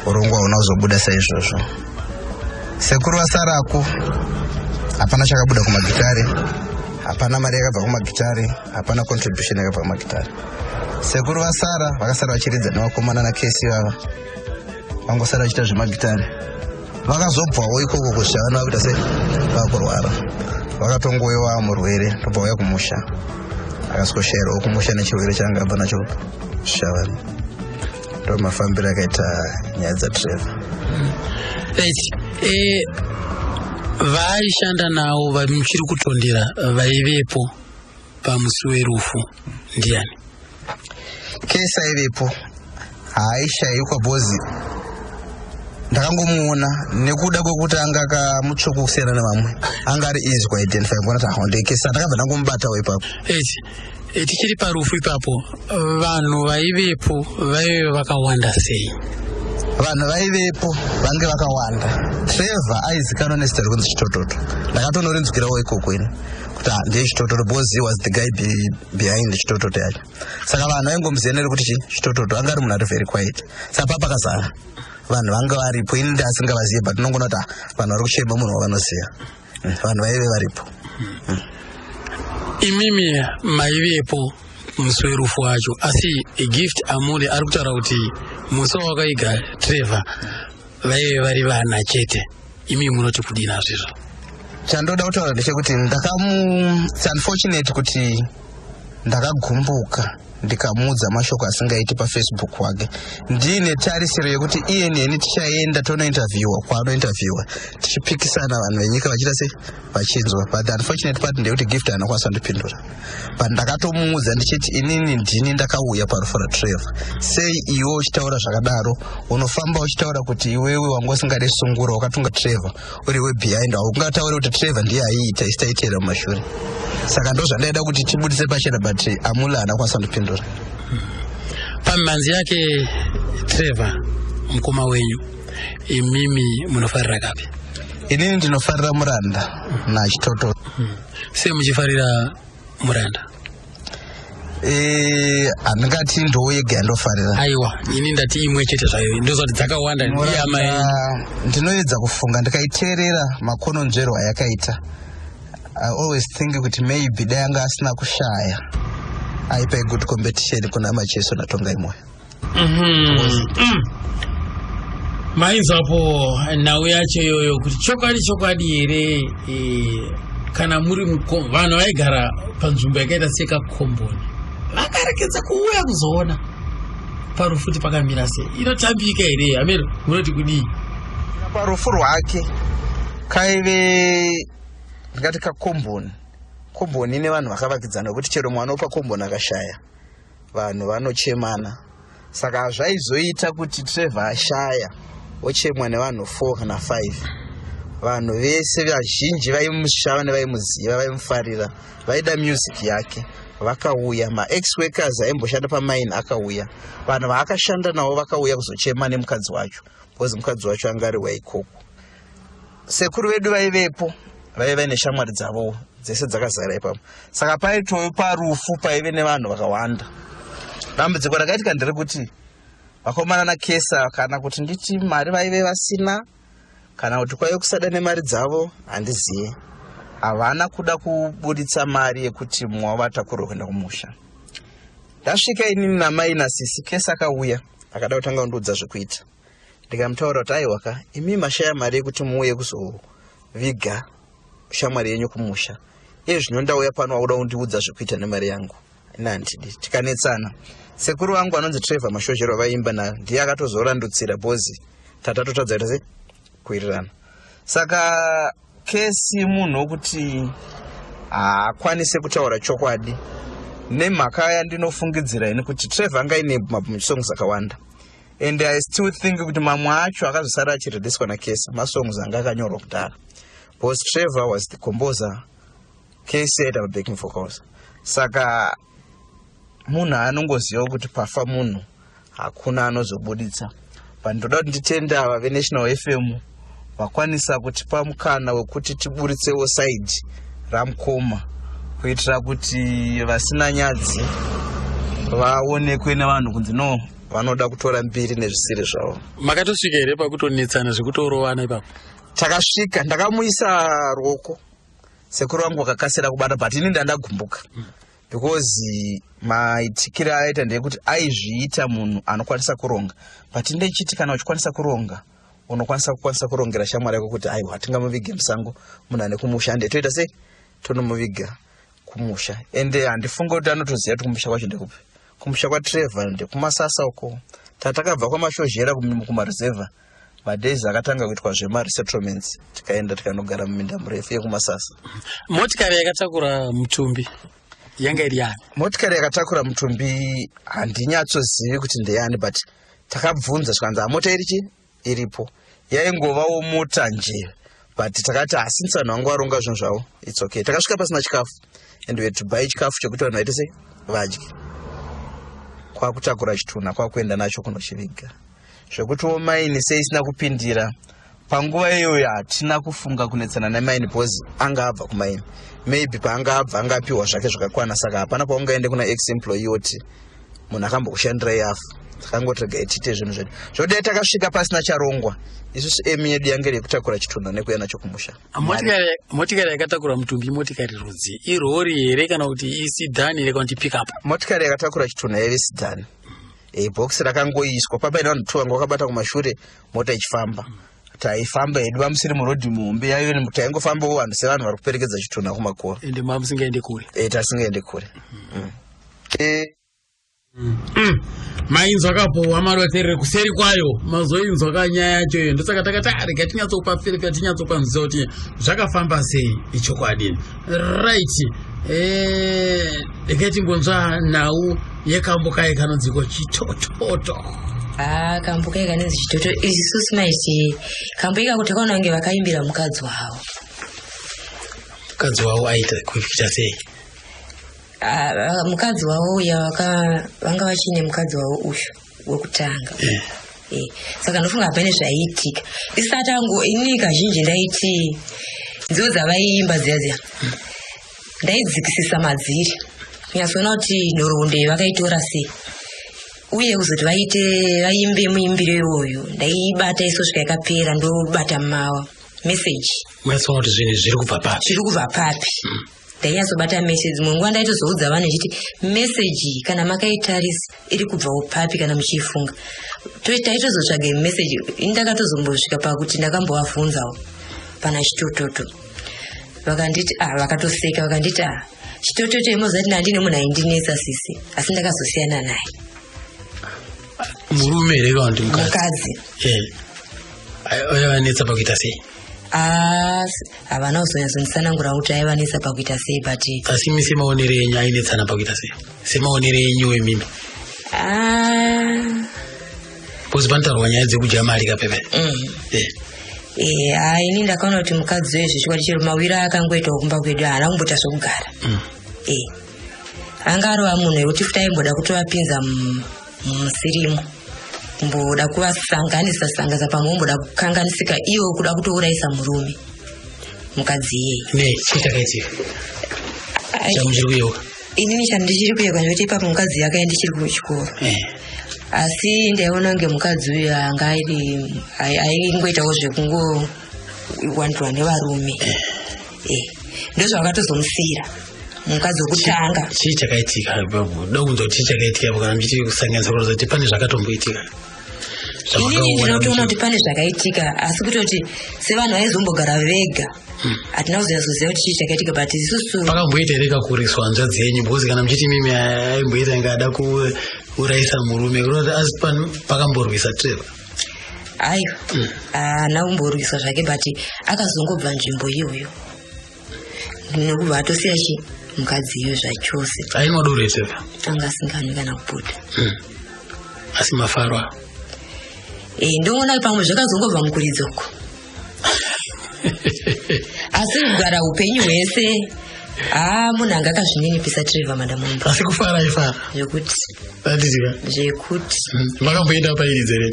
Urongo hauna kuzobuda saizvozvo. Sekuru vasarako hapana chakabuda kumagitari, hapana mari yakabva kumagitari, hapana contribution yakabva kumagitari. Sekuru vasara vakasara vachiridza nevakomana nakesi vava vangosara vachiita zvemagitari. Vakazobvawo ikoko kusvika vana vakuita sei vakurwara, vakatongowewa murwere tobva vauya kumusha, akasvikoshayirawo kumusha nechirwere chaanga abva nacho shavani. Ndo mafambiro akaita nyaya dzaTrevor. Vaishanda navo muchiri kutondera vaivepo pamusi werufu ndiani? Kesi aivepo haishayikwa bhozi. Ndakangomuona nekuda kwekuti anga akamutsvuku kusiyana nevamwe, anga ari easy kuidentify kuona kuti ndekesi ndakabva ndangomubatawo ipapo. Tichiri parufu ipapo, vanhu vaivepo vaive vakawanda sei? Vanhu vaivepo vange vakawanda. Trevor aizikanwa nezita rekunzi Chitototo. Ndakatonorinzwirawo ikoko ino kuti ndiye Chitototo because he was the guy behind Chitototo yacho. Saka vanhu vaingomuziva nerekuti Chitototo anga ari munhu ari very quiet. Saka papakazara vanhu vanga varipo, ini ndasingavazive but nongona kuti vanhu vari kuchema munhu wavanoziva. Vanhu vaive varipo. Imimi maivepo musi werufu wacho, asi gift amuri ari kutaura kuti musi wakaiga Trevor vaive vari vana chete. Imi munoti kudini zvizvo? Chandoda kutaura ndechekuti unfortunate kuti ndakagumbuka ndikamuudza mashoko asingaiti paFacebook wake. Ndine tarisiro yekuti iye neni tichaenda tonointerviewa kwaanointerviewa tichipikisana vanhu venyika vachita sei vachinzwa. But the unfortunate part ndeyekuti gift anokwanisa kundipindura. But ndakatomuudza ndichiti inini ndini ndakauya parufu raTrevor. Sei iwe uchitaura zvakadaro, unofamba uchitaura kuti iwewe wanga usingade sungura wakatunga Trevor uriwe behind, haungatauri kuti Trevor ndiye aiita isitaiteera mumashure. Saka ndo zvandaida kuti tibudise pachena but Amula anokwanisa kundipindura. Pamanzi yake Trevor mukoma wenyu, imimi munofarira kapi? Inini ndinofarira Muranda naChitototo. Sei muchifarira Muranda? Handingati ndo yega yandofarira. Aiwa, ini ndati imwe chete zvayo, ndozvati dzakawanda ndiyama. Ndinoedza kufunga ndikaiteerera makononzvero ayakaita. I always think kuti maybe dai anga asina kushaya aipa good competition kuna Macheso naTongai Moyo. Mainzwapo nhau yacho yoyo kuti chokwadi here kana muri vanhu vaigara panzvimbo yakaita sekakomboni vakarekedza kuuya kuzoona parufuti pakamira sei, inotambika here? Amir munoti kudii? Parufu rwake kaive ndingati kakomboni. Komboni ine vanhu vakavakidzana nokuti chero mwana upa komboni akashaya vanhu vanochemana. Saka zvaizoita kuti Trevor ashaya ochemwa nevanhu 4 kana 5. Vanhu vese vazhinji vaimushava nevaimuziva, vaimufarira, vaida music yake. Vakauya ma-ex-workers aimboshanda pamaini akauya, vanhu vaakashanda navo vakauya kuzochema nemukadzi wacho because mukadzi wacho anga ari waikoko. Sekuru vedu vaivepo, vaive neshamwari dzavo dzese dzakazara ipapo. Saka paitowe parufu paive nevanhu vakawanda. Dambudziko rakaitika nderekuti vakomana naKesa kana kuti nditi mari vaive vasina kana kuti kwaive kusada nemari dzavo handizive. Havana kuda kubuditsa mari yekuti mumwe wavo atakurwe kuenda kumusha. Ndasvika inini namai naSisi, Kesa akauya akada kutanga kundiudza zvekuita. Ndikamutaura kuti aiwaka, imi mashaya mari yekuti muuye kuzoviga shamwari yenyu kumusha. Iye zvino ndauya pano wakuda kundiudza zvekuita nemari yangu. Nandidi tikanetsana. Sekuru wangu anonzi Trevor Mashozhero vaimba nayo ndiye akatozorandutsira bhozi tatatotadza kuti sei kuirirana. Saka Kesi munhu wekuti akwanise kutaura chokwadi nemhaka yandinofungidzira ini kuti Trevor anga ine songs akawanda, and I still think kuti mamwe acho akazosara achireleaswa naKesi masongs anga akanyorwa kudhara, because Trevor was the composer, Kesi aita backing vocals. Saka munhu anongoziva kuti pafa munhu hakuna anozobuditsa. Pandoda kuti nditende ava veNational FM vakwanisa kutipa mukana wekuti tiburitsewo side ramukoma, kuitira kuti vasina nyadzi vaonekwe nevanhu kunzi no vanoda kutora mbiri nezvisiri zvavo. Makatosvika here pakutonetsana zvekutorowana ipapo? Takasvika, ndakamuisa ruoko, sekuru wangu wakakasira kubata, but ini ndandagumbuka because maitikira aita ndeyekuti aizviita munhu anokwanisa kuronga, but ndechiti kana uchikwanisa kuronga unokwanisa kurongera shamwari yako kuti aiwa tingamuvige musango munhu ane kumusha, toita sei tonomuviga kumusha. Ende handifunga kuti anotoziva kuti kumusha kwacho ndekupi. Kumusha kwaTrevor ndekumasasa uko tatakabva kwamashozhera kumareserva, madhays akatanga kuitwa zvemaresettlements, tikaenda tikanogara muminda murefu yekumasasa. Motikari yakatakura mutumbi yanga iri yani? Motikari yakatakura mutumbi handinyatsozivi kuti ndeyani, but takabvunza tikanzi mota iripo, yaingovawo mota nje, but takati since vanhu vangu varonga zvinhu zvavo it's okay. Takasvika pasina chikafu and we had to buy chikafu chekuti vanhu vaite sei vadye, kwakutakura chitunha kwakuenda nacho kunochiviga. Zvekuti maini sei isina kupindira panguva iyoyo hatina kufunga kunetsana nemaini because anga abva kumaini, maybe paanga abva anga apiwa zvake zvakakwana, saka hapana paungaende kuna ex employee yoti munhu akambokushandirai yafu. Takangotega tiite zvinhu zvedu zvodai takasvika pasina charongwa. Isusu emi yedu yange rekutakura chitunha nekuya nacho kumusha. Motikari yakatakura mutumbi motikari rudzi irori here kana kuti isidhani here kana kuti pick up? Motikari yakatakura chitunha yaive sidhani. Bhokisi rakangoiswa papaina vanhu 2 vanga vakabata kumashure, mota ichifamba. Taifamba hedu vamusiri murodhi muhombe yaive taingofambawo vanhu sevanhu vari kuperekedza chitunha kumakora. Ende mamusingaende kure? Tasingaende kure. Mainzwa kapo amaroterere kuseri kwayo mazoinzwa kanyaya yacho iyo, ndosaka takati rega tinyatsopa filipi tinyatsopanzisa kuti zvakafamba sei ichokwadi. Right, rega timbonzwa nhau yekambukai kanonziko Chitototo. Kambukai kanonzi Chitototo isusu maiti kambuika kuti kaona kunge vakaimbira mukadzi wavo. Mukadzi wavo aita kuita sei? Mukadzi wavo uya vanga vachine mukadzi wavo usho wekutanga. Saka ndofunga hapane zvaiitika. Isati angu ini kazhinji ndaiti nziyo dzavaiimba dziya ndaidzikisisa madziri kunyatsona kuti nhoroondo vakaitora sei uye kuzoti vaimbe muimbiro iwoyo ndaibata isosvika yakapera ndobata mumawa meseji. Mwatsona kuti zvinhu zviri kubva papi? Ndainyasobata message munguva ndaitozoudza vanhu chiti message kana makaitarisa iri kubvawo papi kana muchifunga. Taitozotsvage message, ndakatozombosvika pakuti ndakambovabvunzawo pana Chitototo. Vakanditi vakatoseka vakanditi Chitototo imozati ndandine munhu aindinetsa sisi, asi ndakazosiyana naye. Murume here kana kuti mukadzi? Aivanetsa pakuita sei? Havana kuzonyatsosanangura kuti aivanetsa pakuita sei, but asi imi semaonere enyu ainetsana pakuita sei? Semaonere enyu emimi? Pozi panotaurwa nyaya dzekujamari kapepere. Ini ndakaona kuti mukadzi wezvo chikwadi chero mawira akangoitawo kumba kwedu haana kumbota zvokugara. Anga arova munhu wekuti futi aimboda kutovapinza musirimo, mboda kuvasanganisa pamwe mboda kukanganisika iwo kuda kutourayisa murume mukadzi iyeye. Chitakaitika chamuchiri kuyeuka? Inini chandichiri kuyeuka ndekuti ipapo mukadzi yakaenda ndichiri kuchikoro, asi ndaiona kunge mukadzi uyu anga aingoitawo zvekungowandirwa nevarume. Ndozvakatozomusiyira mukadzi wekutanga. Chii chakaitika ipapo? Doda kunzwa kuti chii chakaitika kana muchiti kusanganisa kuratidza kuti pane zvakatomboitika? Inini ndinotoona kuti pane zvakaitika, asi kutoti sevanhu vaizombogara vega hatina kuzonyatsoziva kuti chii chakaitika, but isusu pakamboita here kakuriswa hanzvadzi yenyu? Because kana muchiti mimi aimboita inge ada kuurayisa murume, asi pakamborwisa Trevor? Aiwa, haana kumborwisa zvake, but akazongobva nzvimbo iyoyo nekubva atosiya mukadziyo zvachose aino durese angasingani kana kuputa asi mafarwa ndinoona pamwe zvakazongobva mukuridzoko asi kugara upenyu hwese munhu anga akazvininipisa Trevor madam Mumba asi kufara ifara zvekuti makamboenda pairidzere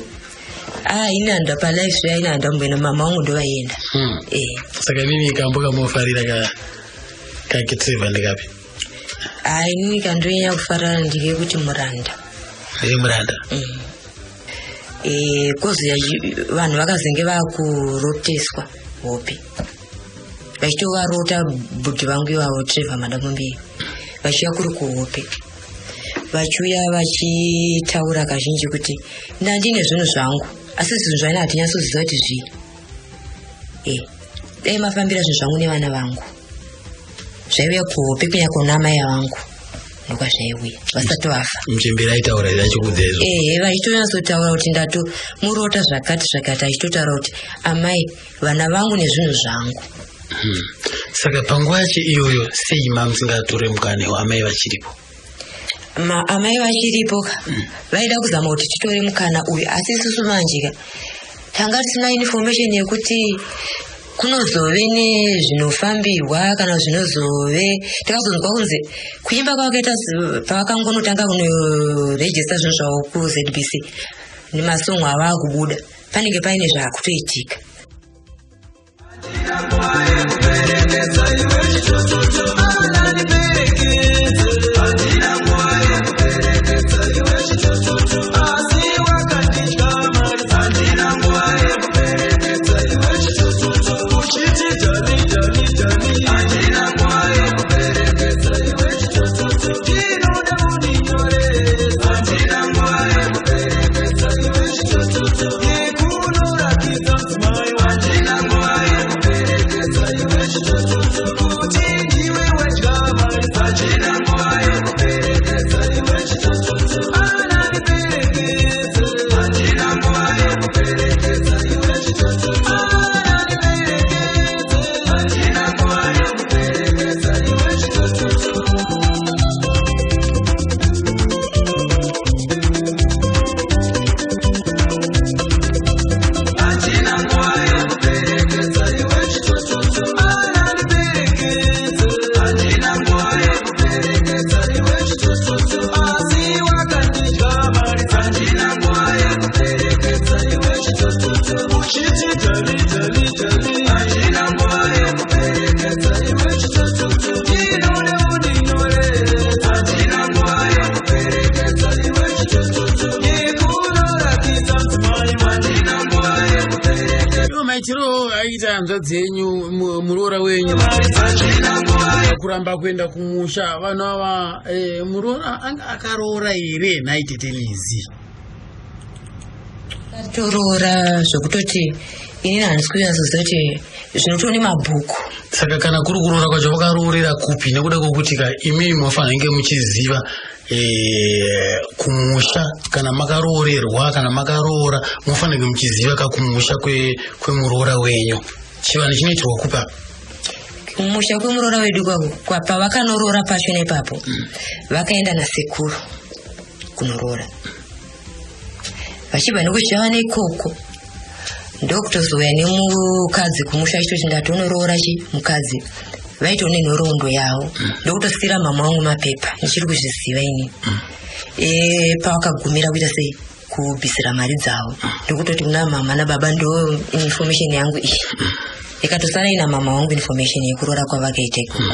inanda palife ainanda mbena mama wangu ndovaenda saka nini kamboka mofarira Trevor ndikapi inini kandoenya kufarira ndike kuti muranda kozi vanhu vakazenge vakuroteswa hope vachitovarota bhudhi vangu ivavo Trevor madam Mumba vachiuya kuri kuhope vachiuya vachitaura kazhinji kuti ndandine zvinhu zvangu asi zvinhu zvaina hatinyatsoziva kuti zvii dai mafambira zvinhu zvangu nevana vangu zvaiuya kuhope kunya kuna amai vangu ndokwazvaiuya vasati vafa mchembera aitaura achikudzezo vachitonatsotaura kuti ndato murota zvakati achitotaura kuti amai vana vangu nezvinhu zvangu saka panguva yacho iyoyo sei mamusingatore mukana amai vachiripo amai vachiripo vaida kuzama kuti titore mukana uyu asi isusu manjika tanga tisina information yekuti kunozove nezvinofambirwa kana zvinozove takazonzwa kunzi kuimba kwakaita pavakangonotanga kunorejista zvinhu zvavo kuZBC nemasongo ava kubuda panenge paine zvaakutoitika dzenyu muroora wenyu kuramba kuenda kumusha vanhu ava muroora anga akaroora here naitetenezi toroora zvokutoti inini handisi kunyatsozita kuti zvinotoni mabhuku saka kana kuri kuroora kwacho vakaroorera kupi nekuda kwokuti imini mafanike muchiziva kumusha kana makaroorerwa kana makaroora mufanike muchiziva kakumusha kwemuroora wenyu chivano chinoitirwa kupa kumusha kwemuroora wedu pavakanorora pacho nepapo vakaenda nasekuru kunoroora vachibva nekuchava neikoko ndokutozouya nemukadzi kumusha chitoti ndatonoroora mukadzi vaitone nhoroondo yavo ndokutosira mama wangu mapepa ndichiri kuzviziva ini pavakagumira kuita sei kubvisira mari dzavo ndokutoti kuna mama nababa ndo information yangu iyi ikatosara ina mama wangu information yekuroora kwavakaita ikoko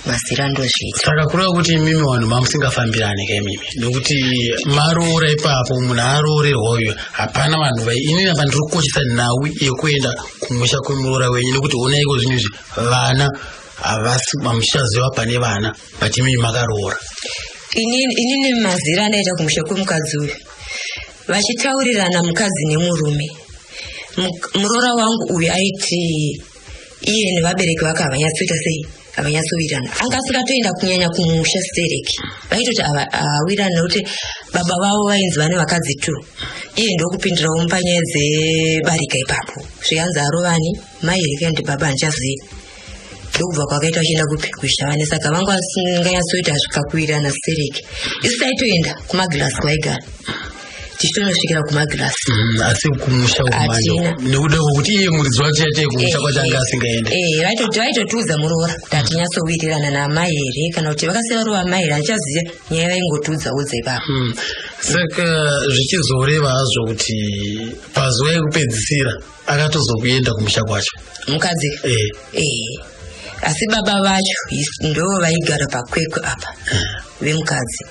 masira ndozviita saka kureva kuti imimi vanhu mamusingafambirani kaimimi nokuti maroora ipapo munhu aroorerwa uyo hapana vanhu inini apa ndiri kukochesa nhau yekuenda kumusha kwemuroora wenyu nokuti onaiko zvinhu izvi vana havasi mamushaziva pane vana but imimi makaroora inini mazira andaita kumusha kwemukadzi uyu vachitaurirana mukadzi nemurume muroora wangu uyu aiti iye nevabereki vake havanyatsoita sei havanyatsovirana anga asingatoenda kunyanya kumusha stereki vaitoti awirana nekuti baba vavo vainzi vane vakadzi 2 iye ndokupindirawo mupanyaya dzebarika ipapo zviyanzi arovani mai reke ndi baba handichazivi ndokubva kwakaita achienda kupi kushane saka vangu vasinganyatsoita zvikakuirana stereki isu taitoenda kumagirasi kwaigara tichitonosvikira kumagirasi asi kumusha kumanja nekuda kwokuti iye muridzi wacho yaite kumusha kwacho anga asingaende vaitotiudza muroora kuti hatinyatsowirirana namai here kana kuti vakasiya vari vamai here handichaziva nyaya vaingotiudzawo dzaipapo saka zvichizoreva hazvo kuti pazuva yekupedzisira akatozokuenda kumusha kwacho mukadzi asi baba vacho ndo vaigara pakwekwe apa vemukadzi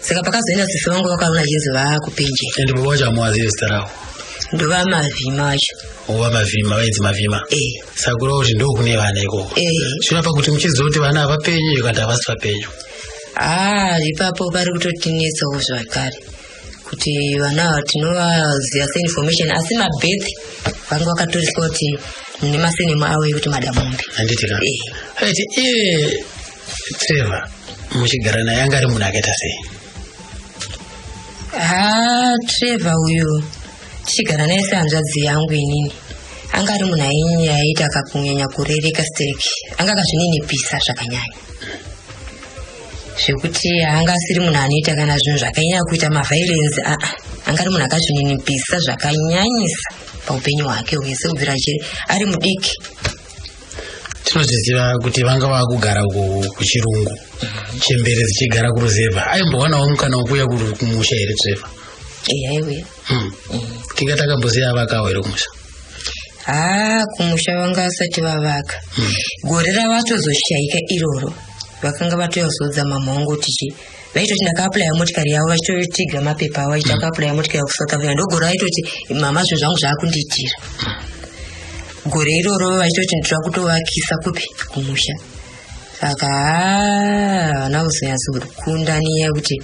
saka pakazoenda sisi vangu vakaona chinzi vaakupenje ende baba vacho hamuwazive zita ravo ndova mavhima vacho ova mavhima vainzi mavhima saka kureva kuti ndo kune vana ikoko zvino pakuti muchiziva kuti vana havapenyu kana havasi vapenyu ipapo pari kutotinetsawo zvakare kuti vana ava tinovaziva seinformation asi mabirth vanga vakatoriswa kuti mune masenemo avo ekuti madamombe handitika aiti iye Trevor muchigara naye anga ari munhu akaita sei Trevor uyu tichigara naye sehanzvadzi yangu inini anga ari munhu aiita kakunyanya kurereka stereki anga akazvininipisa zvakanyanya zvekuti anga asiri munhu anoita kana zvinhu zvakanyanya kuita mavhairensi anga ari munhu akazvininipisa zvakanyanyisa paupenyu hwake hwese kubvira ari mudiki tinoziva kuti vanga vakugara kuchirungu chembere dzichigara kuruzevha aimbowanawo mukana wokuuya kumusha here Trevor aiuya tinga takamboziva vakawo here kumusha kumusha vanga vasati vavaka gore ravatozoshaika iroro vakanga vatoyazodza mamhongo tichi vaitoti ndakaaplaya motikari yavo vachitotiga mapepa avo vachitakaplaya motikari kusouth africa ndogore vaitoti mama zvinhu zvangu zvaakundiitira gore iroro vachitoti ndira kutovakisa kupi kumusha saka vana vozonyatsorikunda niya kuti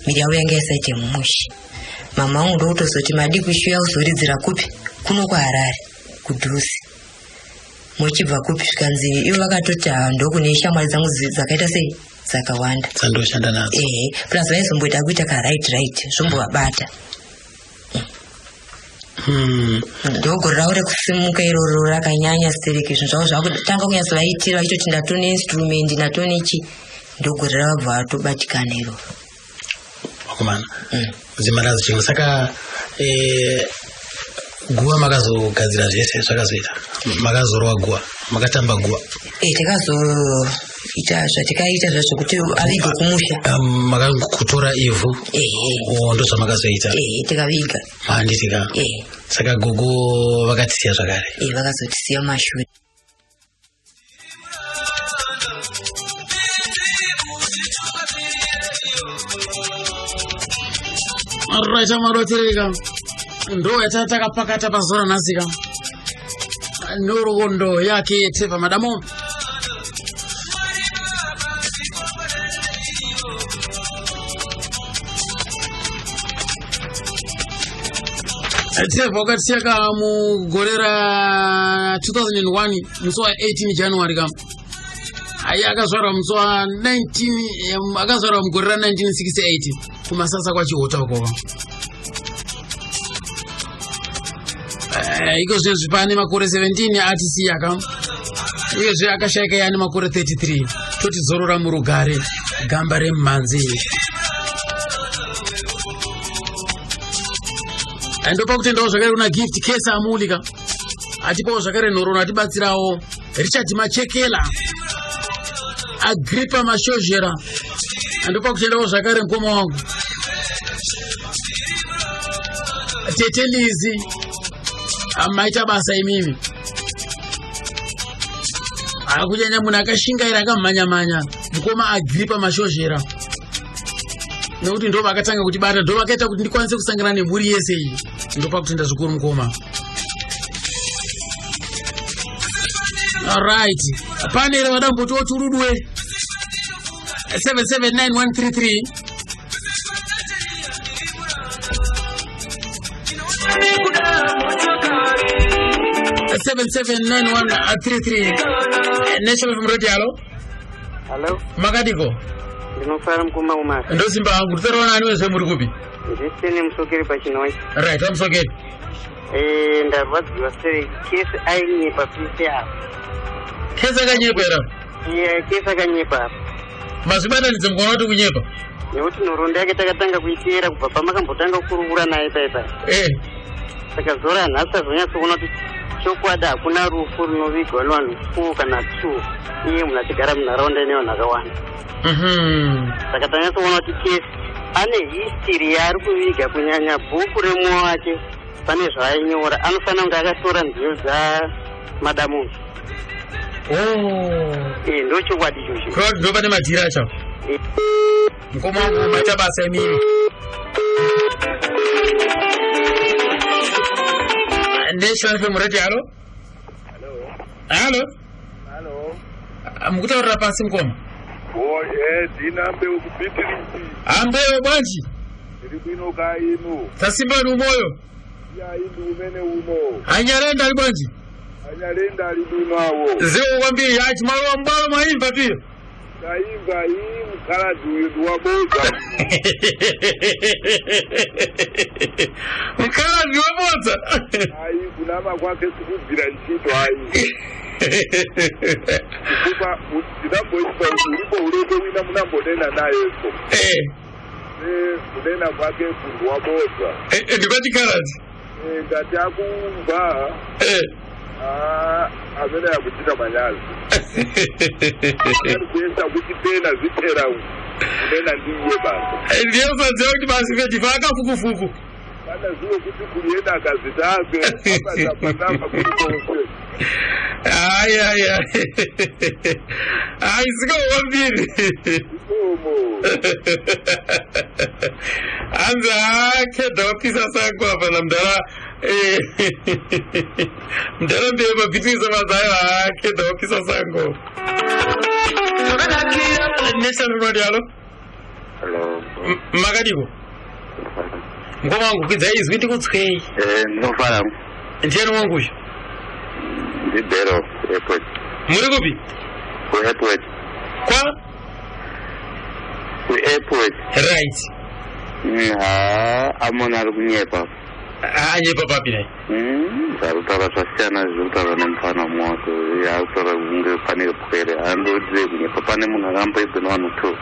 miri yavo yanga yasaite mumusha mama vangu ndokutozoti madi kushuya kuzoridzira kupi kuno kuharare kudhusi muchibva kupi zvikanzi ivo vakatoti ndokune shamwari dzangu dzakaita sei dzakawanda dzandoshanda nadzo plus vaizomboita kuita karight zvombovabata ndogore ravo rekusimuka iroro rakanyanya stereki zvinhu zvavo zvakutanga kunyatsovaitira vachitoti ndatone instrument ndatone chi ndogore ravabva vatobatikana iroro vakomana dzimarazi chimwe saka guva makazogadzira zvese zvakazoita makazorwa guva makatamba guva takazoita zvatikaita zvazvokuti avige kumusha makakutora ivhu ndo zvamakazoita tikaviga handitika saka gogo vakatisiya zvakare vakazotisiya mashure raita marotereka ndo yatatakapakata pazuva ranhasika norondo yake Trevor madamo Trevor wakatisiya mugore ra2001 musi wa18 January kam aye akazvarwa musi wa19 akazvarwa mugore ra1968 kumasasa kwachihota ukova iko zvezvi pane makore 17 atisiya kam uyezve akashayika yani makore 33 toti zorora murugare gamba remhanzi ndopa kutendawo zvakare kuna gift kesa amulika atipawo zvakare nhoroono atibatsirawo Richard Machekela Agrippa Mashozhera ndopa kutendawo zvakare mukoma wangu Tete Lizi maita basa imimi akunyanya munhu akashingaira akamhanya-mhanya mukoma Agrippa Mashozhera nekuti ndo vakatanga kutibata ndo vakaita kuti ndikwanise kusangana nemhuri yese iyi ndopa kutenda zvikuru mukoma alright pane here vadambotiwo turudwe 779133 779133 National FM Radio. Hello. Makadiko. Ndinofara mukoma umari. Ndosimba hangu kutaura nani wese muri kupi? Ndisene musokeri pachinoi. Right, amusokeri. Ndarwadziwa sere kesi ainye papisi apo. Kesa kanyepa era. Iye kesa kanyepa. Mazibatanidze mukaona kuti kunyepa. Nekuti nhoroondo yake takatanga kuiteera kubva pamakambotanga kukurukura naye paipai. Saka zora nhasi azonyatsoona kuti chokwadi hakuna rufu runovigwa nevanhu 4 kana 2 iye munhu achigara munharaunda ine vanhu akawanda. Saka tanyatsoona kuti kesi ane history yaari kuviga kunyanya bhuku remwoyo wake pane zvaainyora anofanira kunge akatora nziyo dzamadamunhu. Ndo chokwadi ichocho. Kuti ndo pane madhira acho. Mukoma wangu maita basa emiri. National FM Radio, halo? Halo? Mukutaurira pasi mukoma? Ndinambe ukupitirisi. Ambeyo bwanji? Ndiri bwino ka inu. Tasimba ni umoyo? Ya indu umene uno. Anyalenda ali bwanji? Anyalenda ali bwino awo. Zewo kwambiri yachi malo mbalo maimba tuyo. Kaimba iyi mkhaladi uyu ndiwabodza. Mkhaladi wabodza? Ayi kunama kwake sikubvira ntchito ayi. Kuba ndinamboiswa ulipo uleke wina munambonena nayeso. Kunena kwake kundu wabodza. Ndipati khaladi? Ngati akumva. Amene akuchita manyazi. Kuesa kuti pena zipera kunena ndiye basi. Ndiye usadziwa kuti basi vechifa akafukufuku. Kana ziwo kuti kulienda akazitake apatapanapa kuti konse. Ai sika wambiri. Anza keda wapisa sangu hapa na mdara. Mdara mbele mabitiza mazayo keda wapisa sangu. National Radio, halo? Hello. Makadibo? Mkoma wangu kidza izwi kutswei. Ndinofara. Ndiani wangu? Ndibero airport. Muri kupi? Ku airport. Kwa? Ku airport. Right. Amona ari kunyepa. Anyepa papi naye? Zarutaura zvasiyana zvirikutaura nemufana mwato. Yaakutaura kunge pane pwere. Andodziye kunyepa pane munhu akamboibva nevanhu 2.